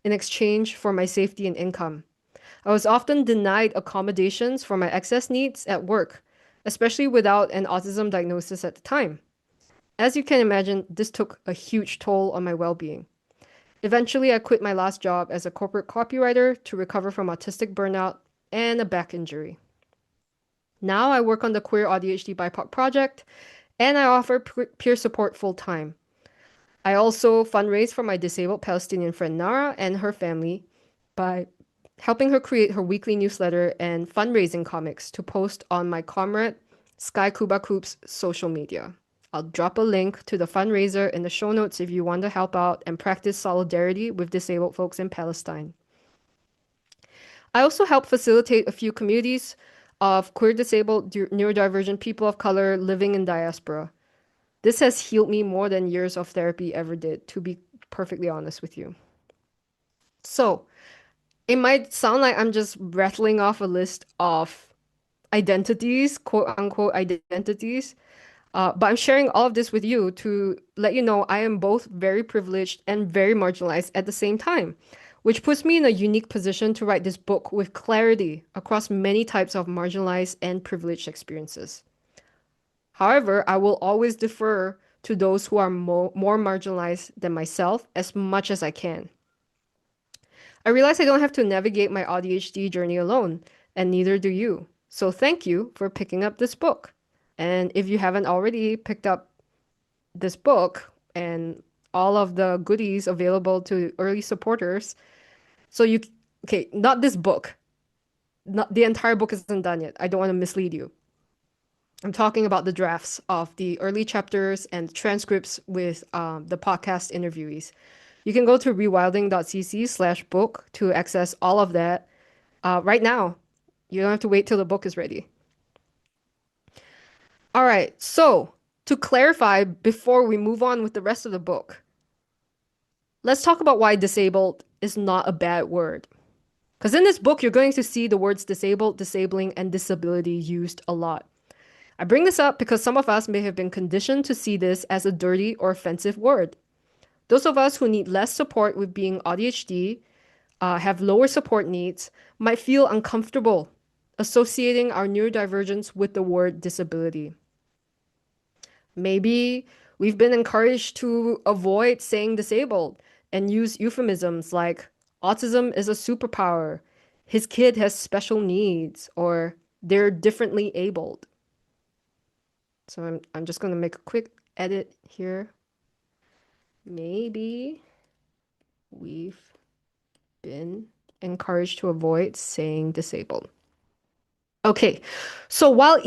in exchange for my safety and income. I was often denied accommodations for my excess needs at work, especially without an autism diagnosis at the time. As you can imagine, this took a huge toll on my well-being. Eventually, I quit my last job as a corporate copywriter to recover from autistic burnout and a back injury. Now I work on the Queer AuDHD BIPOC project, and I offer peer support full-time. I also fundraise for my disabled Palestinian friend Nara and her family by helping her create her weekly newsletter and fundraising comics to post on my comrade Sky Kuba Koop's social media. I'll drop a link to the fundraiser in the show notes if you want to help out and practice solidarity with disabled folks in Palestine. I also help facilitate a few communities of queer, disabled, neurodivergent people of color living in diaspora. This has healed me more than years of therapy ever did, to be perfectly honest with you. So, it might sound like I'm just rattling off a list of identities, quote unquote identities, but I'm sharing all of this with you to let you know I am both very privileged and very marginalized at the same time, which puts me in a unique position to write this book with clarity across many types of marginalized and privileged experiences. However, I will always defer to those who are more marginalized than myself as much as I can. I realize I don't have to navigate my AuDHD journey alone, and neither do you. So thank you for picking up this book. And if you haven't already picked up this book and all of the goodies available to early supporters, so you, okay, not this book. Not the entire book isn't done yet. I don't want to mislead you. I'm talking about the drafts of the early chapters and transcripts with the podcast interviewees. You can go to rewilding.cc/book to access all of that right now. You don't have to wait till the book is ready. All right, so to clarify before we move on with the rest of the book, let's talk about why disabled is not a bad word. Because in this book, you're going to see the words disabled, disabling, and disability used a lot. I bring this up because some of us may have been conditioned to see this as a dirty or offensive word. Those of us who need less support with being AuDHD, have lower support needs, might feel uncomfortable associating our neurodivergence with the word disability. Maybe we've been encouraged to avoid saying disabled and use euphemisms like autism is a superpower, his kid has special needs, or they're differently abled. So I'm just going to make a quick edit here. Maybe we've been encouraged to avoid saying disabled. Okay, so while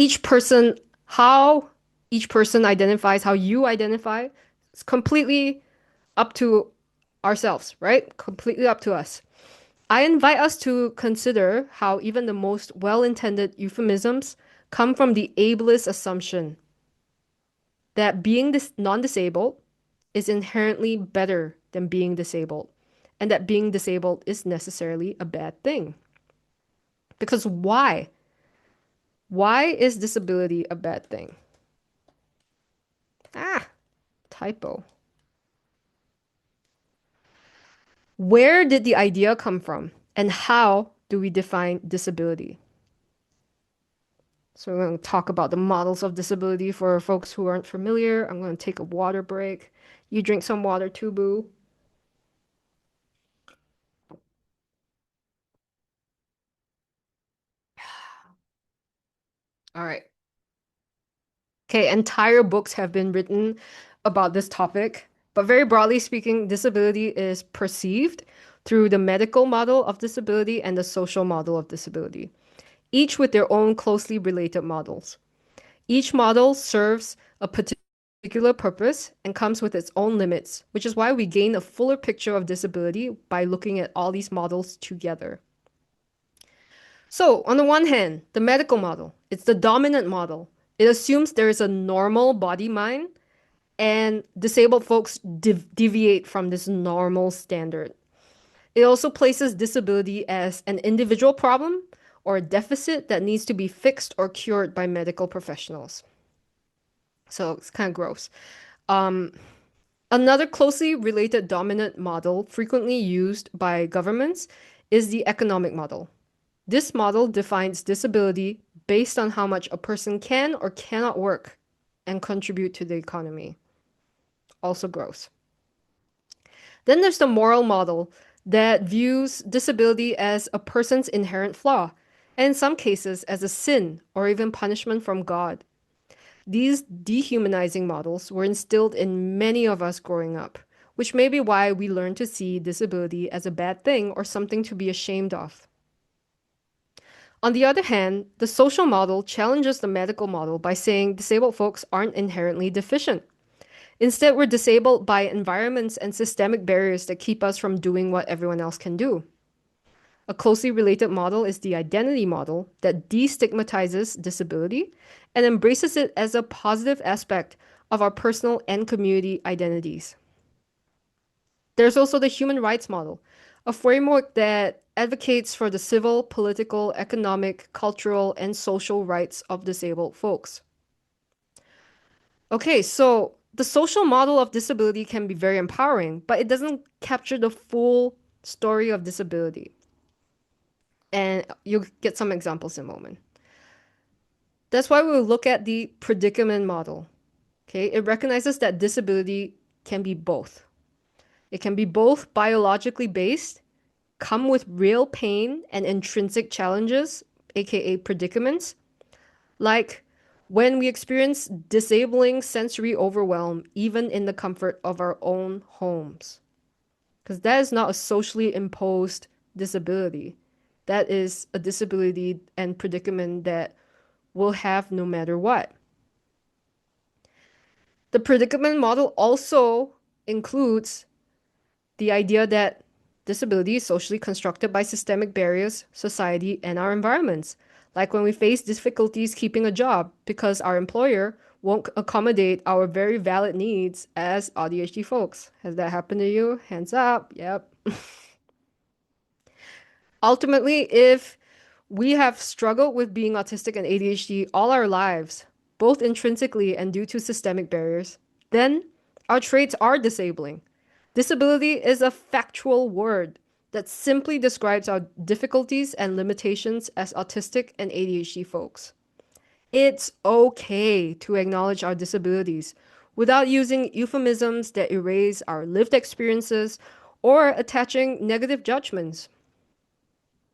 how each person identifies, how you identify, it's completely up to ourselves, right? Completely up to us. I invite us to consider how even the most well-intended euphemisms come from the ableist assumption that being non-disabled is inherently better than being disabled, and that being disabled is necessarily a bad thing. Because why? Why is disability a bad thing? Ah, typo. Where did the idea come from? And how do we define disability? So we're going to talk about the models of disability for folks who aren't familiar. I'm going to take a water break. You drink some water too, boo. All right. Okay, entire books have been written about this topic, but very broadly speaking, disability is perceived through the medical model of disability and the social model of disability, each with their own closely related models. Each model serves a particular purpose and comes with its own limits, which is why we gain a fuller picture of disability by looking at all these models together. So, on the one hand, the medical model, it's the dominant model. It assumes there is a normal body mind, and disabled folks deviate from this normal standard. It also places disability as an individual problem or a deficit that needs to be fixed or cured by medical professionals. So it's kind of gross. Um, Another closely related dominant model frequently used by governments is the economic model. This model defines disability based on how much a person can or cannot work and contribute to the economy. Also gross. Then there's the moral model that views disability as a person's inherent flaw, and in some cases as a sin or even punishment from God. These dehumanizing models were instilled in many of us growing up, which may be why we learn to see disability as a bad thing or something to be ashamed of. On the other hand, the social model challenges the medical model by saying disabled folks aren't inherently deficient. Instead, we're disabled by environments and systemic barriers that keep us from doing what everyone else can do. A closely related model is the identity model that destigmatizes disability and embraces it as a positive aspect of our personal and community identities. There's also the human rights model, a framework that advocates for the civil, political, economic, cultural, and social rights of disabled folks. Okay, so the social model of disability can be very empowering, but it doesn't capture the full story of disability. And you'll get some examples in a moment. That's why we'll look at the predicament model. Okay, it recognizes that disability can be both. It can be both biologically based come with real pain and intrinsic challenges, aka predicaments, like when we experience disabling sensory overwhelm, even in the comfort of our own homes. Because that is not a socially imposed disability. That is a disability and predicament that we'll have no matter what. The predicament model also includes the idea that disability is socially constructed by systemic barriers, society, and our environments. Like when we face difficulties keeping a job because our employer won't accommodate our very valid needs as AuDHD folks. Has that happened to you? Hands up. Yep. Ultimately, if we have struggled with being autistic and ADHD all our lives, both intrinsically and due to systemic barriers, then our traits are disabling. Disability is a factual word that simply describes our difficulties and limitations as autistic and ADHD folks. It's okay to acknowledge our disabilities without using euphemisms that erase our lived experiences or attaching negative judgments.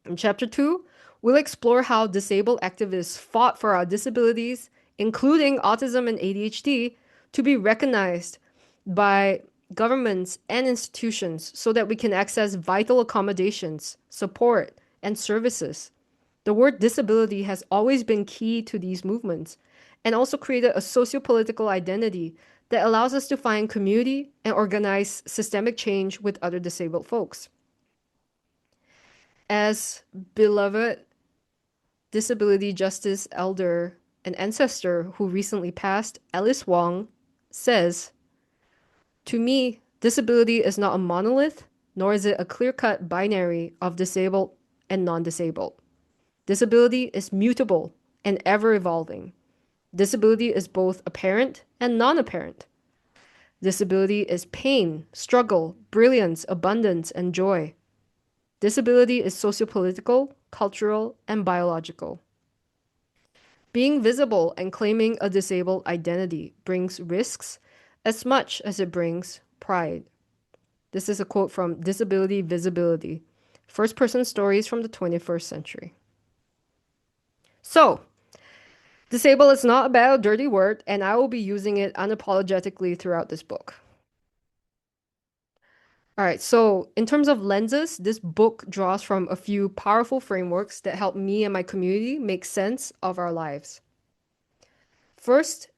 In Chapter 2, we'll explore how disabled activists fought for our disabilities, including autism and ADHD, to be recognized by governments and institutions so that we can access vital accommodations, support, and services. The word disability has always been key to these movements and also created a sociopolitical identity that allows us to find community and organize systemic change with other disabled folks. As beloved disability justice elder and ancestor who recently passed, Alice Wong, says, "To me, disability is not a monolith, nor is it a clear-cut binary of disabled and non-disabled. Disability is mutable and ever-evolving. Disability is both apparent and non-apparent. Disability is pain, struggle, brilliance, abundance, and joy. Disability is sociopolitical, cultural, and biological. Being visible and claiming a disabled identity brings risks as much as it brings pride." This is a quote from Disability Visibility, first-person stories from the 21st century. So, disable is not a bad, dirty word, and I will be using it unapologetically throughout this book. All right, so in terms of lenses, this book draws from a few powerful frameworks that help me and my community make sense of our lives. First,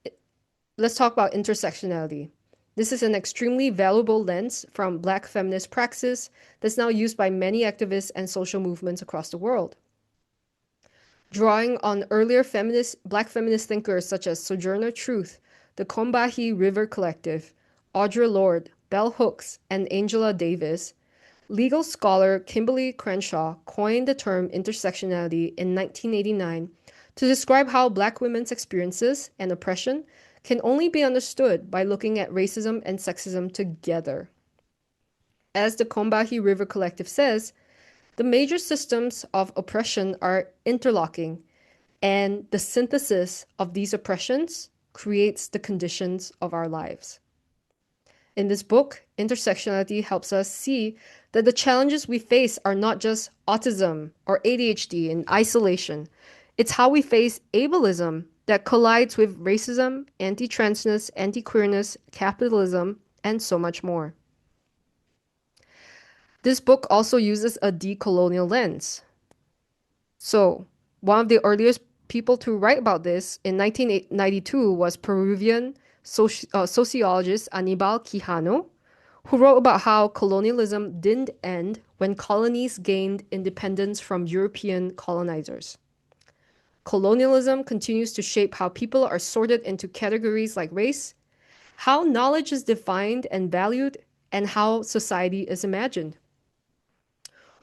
let's talk about intersectionality. This is an extremely valuable lens from Black feminist praxis that's now used by many activists and social movements across the world. Drawing on earlier Black feminist thinkers such as Sojourner Truth, the Combahee River Collective, Audre Lorde, Bell Hooks, and Angela Davis, legal scholar Kimberly Crenshaw coined the term intersectionality in 1989 to describe how Black women's experiences and oppression can only be understood by looking at racism and sexism together. As the Combahee River Collective says, the major systems of oppression are interlocking, and the synthesis of these oppressions creates the conditions of our lives. In this book, intersectionality helps us see that the challenges we face are not just autism or ADHD in isolation. It's how we face ableism that collides with racism, anti-transness, anti-queerness, capitalism, and so much more. This book also uses a decolonial lens. So, one of the earliest people to write about this in 1992 was Peruvian sociologist Anibal Quijano, who wrote about how colonialism didn't end when colonies gained independence from European colonizers. Colonialism continues to shape how people are sorted into categories like race, how knowledge is defined and valued, and how society is imagined.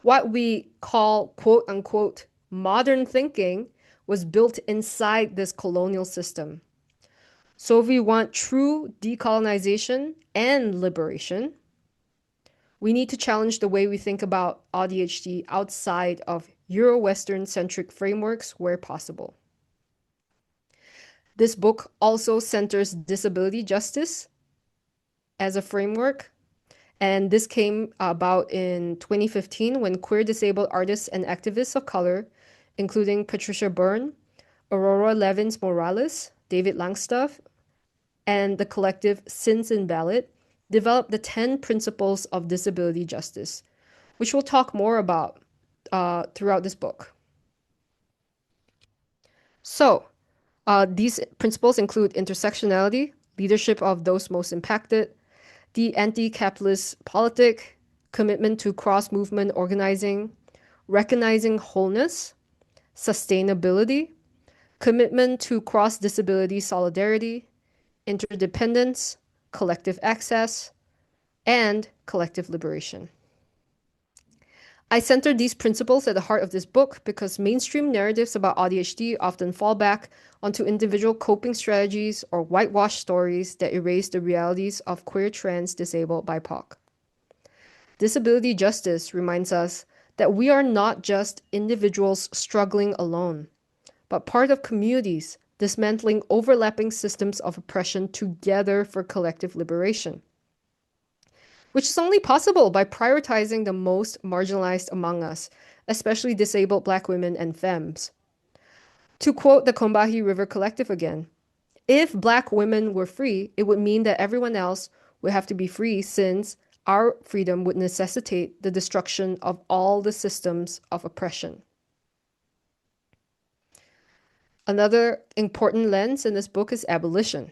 What we call quote unquote modern thinking was built inside this colonial system. So if we want true decolonization and liberation, we need to challenge the way we think about AuDHD outside of Euro-Western centric frameworks where possible. This book also centers disability justice as a framework, And this came about in 2015 when queer disabled artists and activists of color, including Patricia Byrne, Aurora Levins Morales, David Langstaff, and the collective Sins Invalid, developed the 10 Principles of Disability Justice, which we'll talk more about throughout this book. So, these principles include intersectionality, leadership of those most impacted, the anti-capitalist politic, commitment to cross-movement organizing, recognizing wholeness, sustainability, commitment to cross-disability solidarity, interdependence, collective access, and collective liberation. I center these principles at the heart of this book because mainstream narratives about AuDHD often fall back onto individual coping strategies or whitewash stories that erase the realities of queer, trans, disabled, BIPOC. Disability justice reminds us that we are not just individuals struggling alone, but part of communities dismantling overlapping systems of oppression together for collective liberation, which is only possible by prioritizing the most marginalized among us, especially disabled Black women and femmes. To quote the Combahee River Collective again, if Black women were free, it would mean that everyone else would have to be free since our freedom would necessitate the destruction of all the systems of oppression. Another important lens in this book is abolition.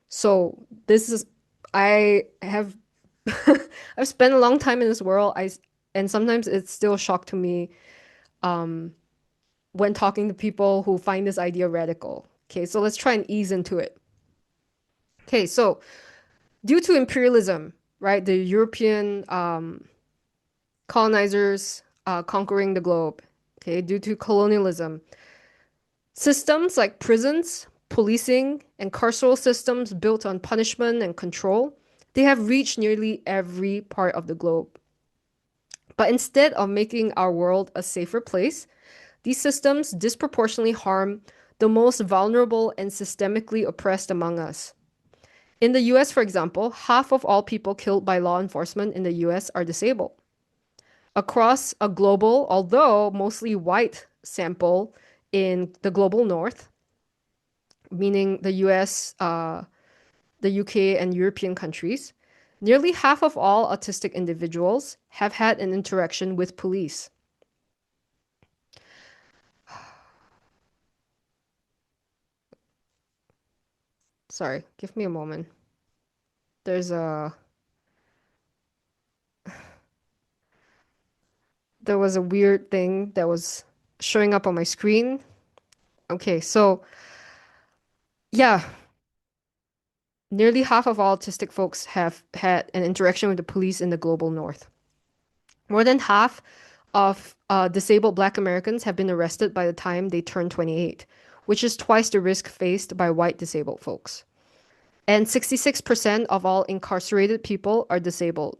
So this is, I have I've spent a long time in this world. And sometimes it's still a shock to me when talking to people who find this idea radical. Okay, so let's try and ease into it. Okay, so due to imperialism, right, the European colonizers conquering the globe, okay, due to colonialism, systems like prisons, policing, and carceral systems built on punishment and control, they have reached nearly every part of the globe. But instead of making our world a safer place, these systems disproportionately harm the most vulnerable and systemically oppressed among us. In the US, for example, half of all people killed by law enforcement in the US are disabled. Across a global, although mostly white sample in the global north, meaning the US, the UK, and European countries, nearly half of all autistic individuals have had an interaction with police. Sorry, give me a moment. There's a there was a weird thing that was showing up on my screen. Okay, so yeah, nearly half of all autistic folks have had an interaction with the police in the global north. More than half of disabled Black Americans have been arrested by the time they turn 28, which is twice the risk faced by white disabled folks. And 66% of all incarcerated people are disabled,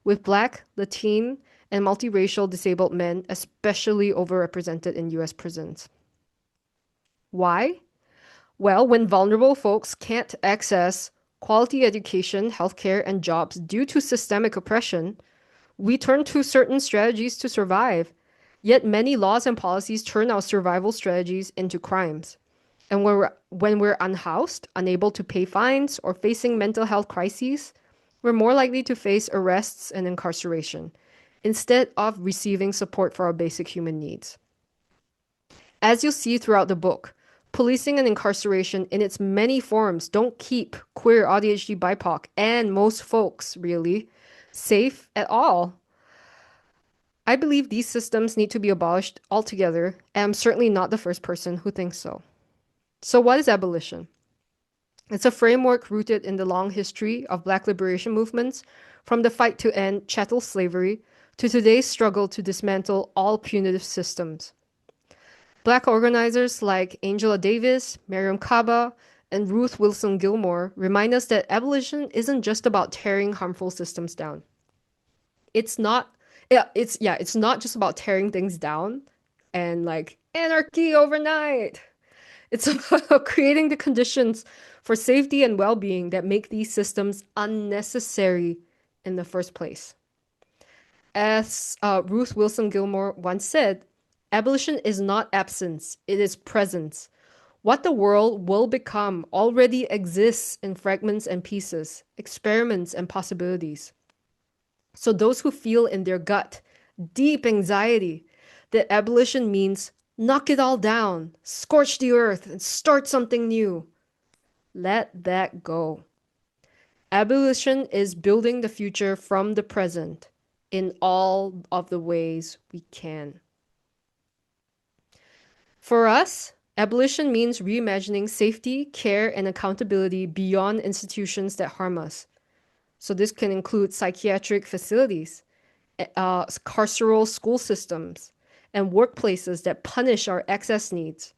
with Black, Latin, and multiracial disabled men especially overrepresented in US prisons. Why? Well, when vulnerable folks can't access quality education, healthcare, and jobs due to systemic oppression, we turn to certain strategies to survive. Yet many laws and policies turn our survival strategies into crimes. And when we're unhoused, unable to pay fines, or facing mental health crises, we're more likely to face arrests and incarceration, instead of receiving support for our basic human needs. As you'll see throughout the book, policing and incarceration in its many forms don't keep queer, AuDHD, BIPOC, and most folks, really, safe at all. I believe these systems need to be abolished altogether, and I'm certainly not the first person who thinks so. So what is abolition? It's a framework rooted in the long history of Black liberation movements, from the fight to end chattel slavery to today's struggle to dismantle all punitive systems. Black organizers like Angela Davis, Miriam Kaba, and Ruth Wilson Gilmore remind us that abolition isn't just about tearing harmful systems down. It's not, it's not just about tearing things down and like anarchy overnight. It's about creating the conditions for safety and well-being that make these systems unnecessary in the first place. As Ruth Wilson Gilmore once said, abolition is not absence, it is presence. What the world will become already exists in fragments and pieces, experiments and possibilities. So those who feel in their gut deep anxiety that abolition means knock it all down, scorch the earth, and start something new, let that go. Abolition is building the future from the present in all of the ways we can. For us, abolition means reimagining safety, care, and accountability beyond institutions that harm us. So this can include psychiatric facilities, carceral school systems, and workplaces that punish our excess needs.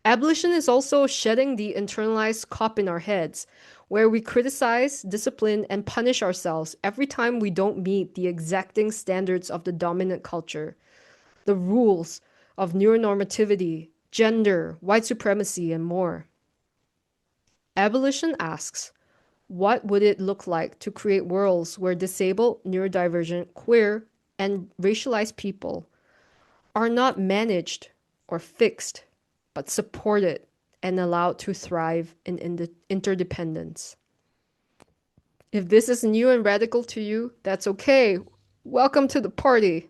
Abolition is also shedding the internalized cop in our heads, where we criticize, discipline, and punish ourselves every time we don't meet the exacting standards of the dominant culture, the rules of neuronormativity, gender, white supremacy, and more. Abolition asks, what would it look like to create worlds where disabled, neurodivergent, queer, and racialized people are not managed or fixed, but supported and allowed to thrive in interdependence? If this is new and radical to you, that's okay. Welcome to the party.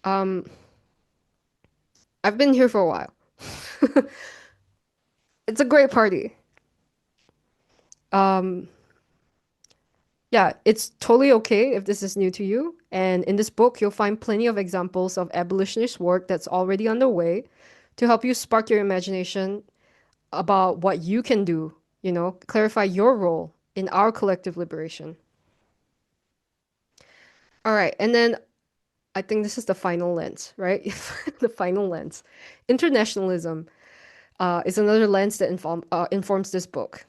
Um, I've been here for a while. It's a great party. Um, yeah, it's totally okay if this is new to you. And in this book, you'll find plenty of examples of abolitionist work that's already underway to help you spark your imagination about what you can do, clarify your role in our collective liberation. All right, and then I think this is the final lens, right? The final lens. Internationalism is another lens that informs this book.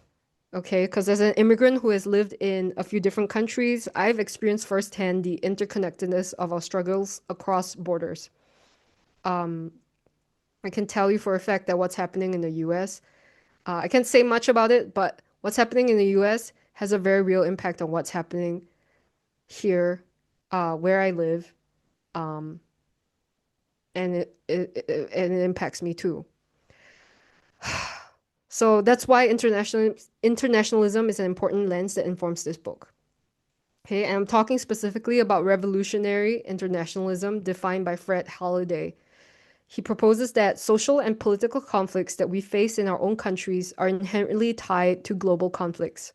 Okay, because as an immigrant who has lived in a few different countries, I've experienced firsthand the interconnectedness of our struggles across borders. Um, I can tell you for a fact that what's happening in the US, I can't say much about it, but what's happening in the US has a very real impact on what's happening here, where I live, um, and it impacts me too. So that's why internationalism is an important lens that informs this book. Okay, and I'm talking specifically about revolutionary internationalism defined by Fred Holliday. He proposes that social and political conflicts that we face in our own countries are inherently tied to global conflicts.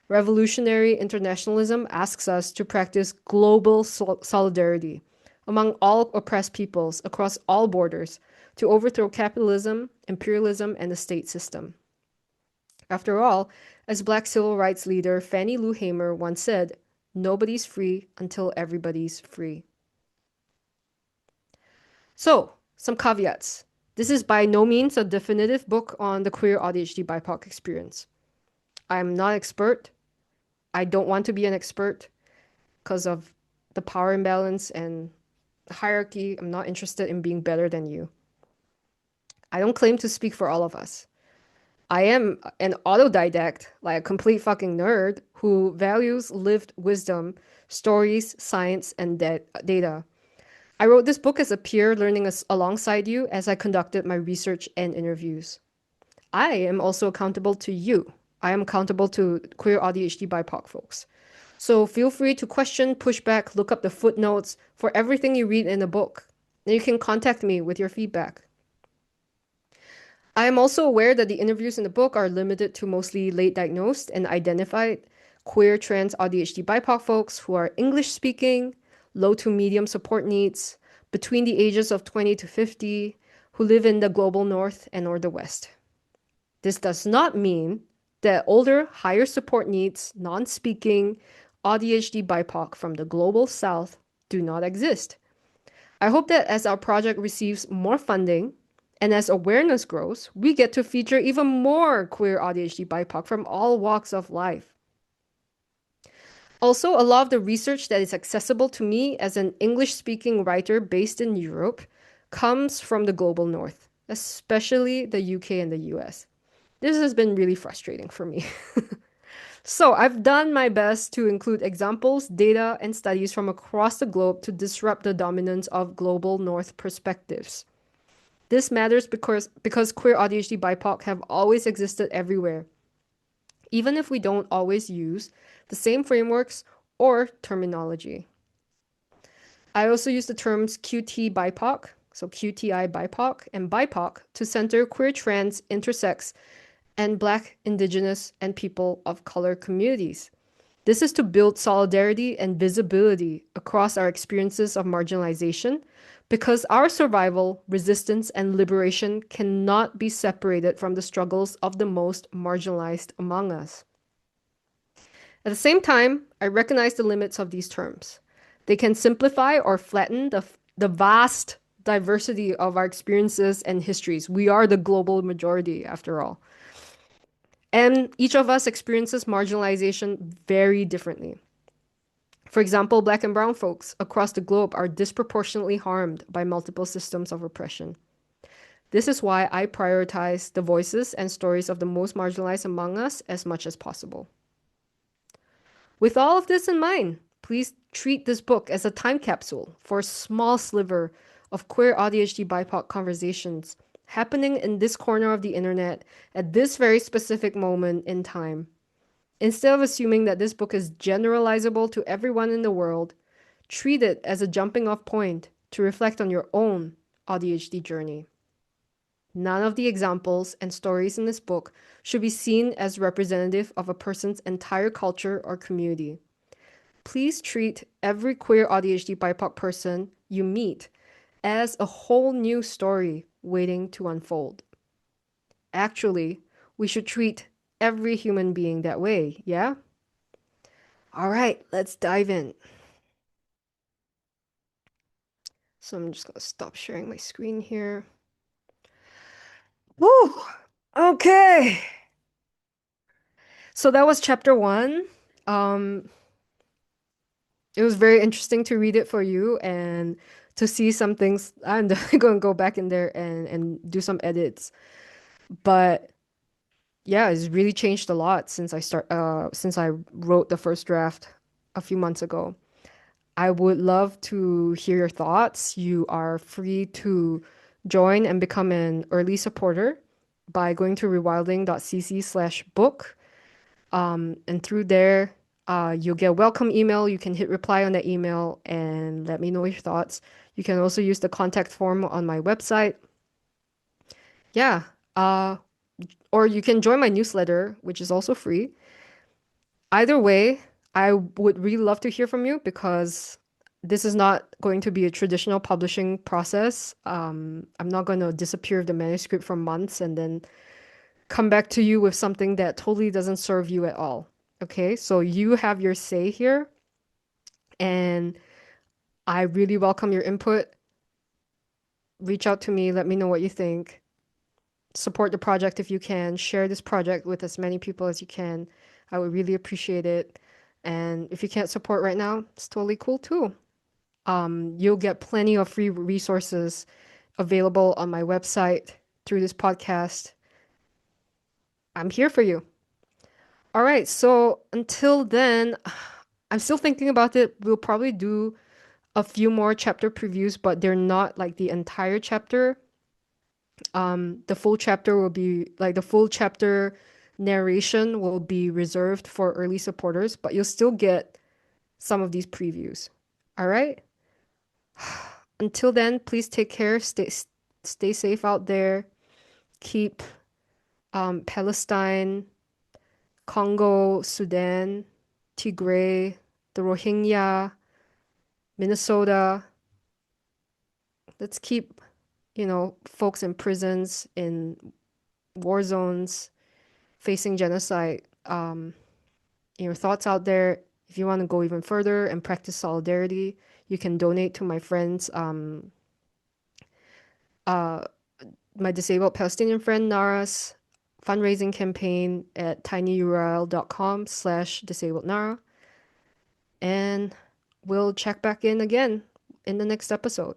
Revolutionary internationalism asks us to practice global solidarity among all oppressed peoples across all borders to overthrow capitalism, imperialism, and the state system. After all, as Black civil rights leader Fannie Lou Hamer once said, nobody's free until everybody's free. So, some caveats. This is by no means a definitive book on the queer AuDHD BIPOC experience. I'm not an expert. I don't want to be an expert because of the power imbalance and the hierarchy. I'm not interested in being better than you. I don't claim to speak for all of us. I am an autodidact, like a complete fucking nerd who values lived wisdom, stories, science, and data. I wrote this book as a peer learning alongside you as I conducted my research and interviews. I am also accountable to you. I am accountable to queer AuDHD BIPOC folks. So feel free to question, push back, look up the footnotes for everything you read in the book. And you can contact me with your feedback. I am also aware that the interviews in the book are limited to mostly late diagnosed and identified queer, trans, AuDHD BIPOC folks who are English speaking, low to medium support needs, between the ages of 20 to 50, who live in the global north and or the west. This does not mean that older, higher support needs, non-speaking, AuDHD BIPOC from the global south do not exist. I hope that as our project receives more funding and as awareness grows, we get to feature even more queer AuDHD BIPOC from all walks of life. Also, a lot of the research that is accessible to me as an English-speaking writer based in Europe comes from the global north, especially the UK and the US. This has been really frustrating for me. So I've done my best to include examples, data, and studies from across the globe to disrupt the dominance of global North perspectives. This matters because queer AuDHD BIPOC have always existed everywhere, even if we don't always use the same frameworks or terminology. I also use the terms QT BIPOC, so QTI BIPOC, and BIPOC to center queer, trans, intersex, and Black, Indigenous, and people of color communities. This is to build solidarity and visibility across our experiences of marginalization because our survival, resistance, and liberation cannot be separated from the struggles of the most marginalized among us. At the same time, I recognize the limits of these terms. They can simplify or flatten the vast diversity of our experiences and histories. We are the global majority, after all. And each of us experiences marginalization very differently. For example, Black and brown folks across the globe are disproportionately harmed by multiple systems of oppression. This is why I prioritize the voices and stories of the most marginalized among us as much as possible. With all of this in mind, please treat this book as a time capsule for a small sliver of queer AuDHD BIPOC conversations happening in this corner of the internet at this very specific moment in time. Instead of assuming that this book is generalizable to everyone in the world, treat it as a jumping off point to reflect on your own AuDHD journey. None of the examples and stories in this book should be seen as representative of a person's entire culture or community. Please treat every queer AuDHD BIPOC person you meet as a whole new story waiting to unfold. Actually, we should treat every human being that way, yeah? All right, let's dive in. So I'm just gonna stop sharing my screen here. Woo! Okay. So that was chapter one. Um, it was very interesting to read it for you and to see some things. I'm definitely gonna go back in there and do some edits. But yeah, it's really changed a lot since I wrote the first draft a few months ago. I would love to hear your thoughts. You are free to join and become an early supporter by going to rewilding.cc/book. And through there, you'll get a welcome email. You can hit reply on that email and let me know your thoughts. You can also use the contact form on my website. Yeah. Or you can join my newsletter, which is also free. Either way, I would really love to hear from you because this is not going to be a traditional publishing process. I'm not going to disappear the manuscript for months and then come back to you with something that totally doesn't serve you at all. Okay, so you have your say here, and I really welcome your input. Reach out to me, let me know what you think. Support the project if you can. Share this project with as many people as you can. I would really appreciate it. And if you can't support right now, it's totally cool too. You'll get plenty of free resources available on my website through this podcast. I'm here for you. All right, so until then, I'm still thinking about it. We'll probably do a few more chapter previews, but they're not like the entire chapter. The full chapter will be like the full chapter narration will be reserved for early supporters, but you'll still get some of these previews. All right? Until then, please take care. Stay safe out there. Keep Palestine, Congo, Sudan, Tigray, the Rohingya, Minnesota. Let's keep, folks in prisons, in war zones, facing genocide. Your thoughts out there. If you want to go even further and practice solidarity, you can donate to my friends, uh, my disabled Palestinian friend Nara's fundraising campaign at tinyurl.com/disabled Nara. And we'll check back in again in the next episode.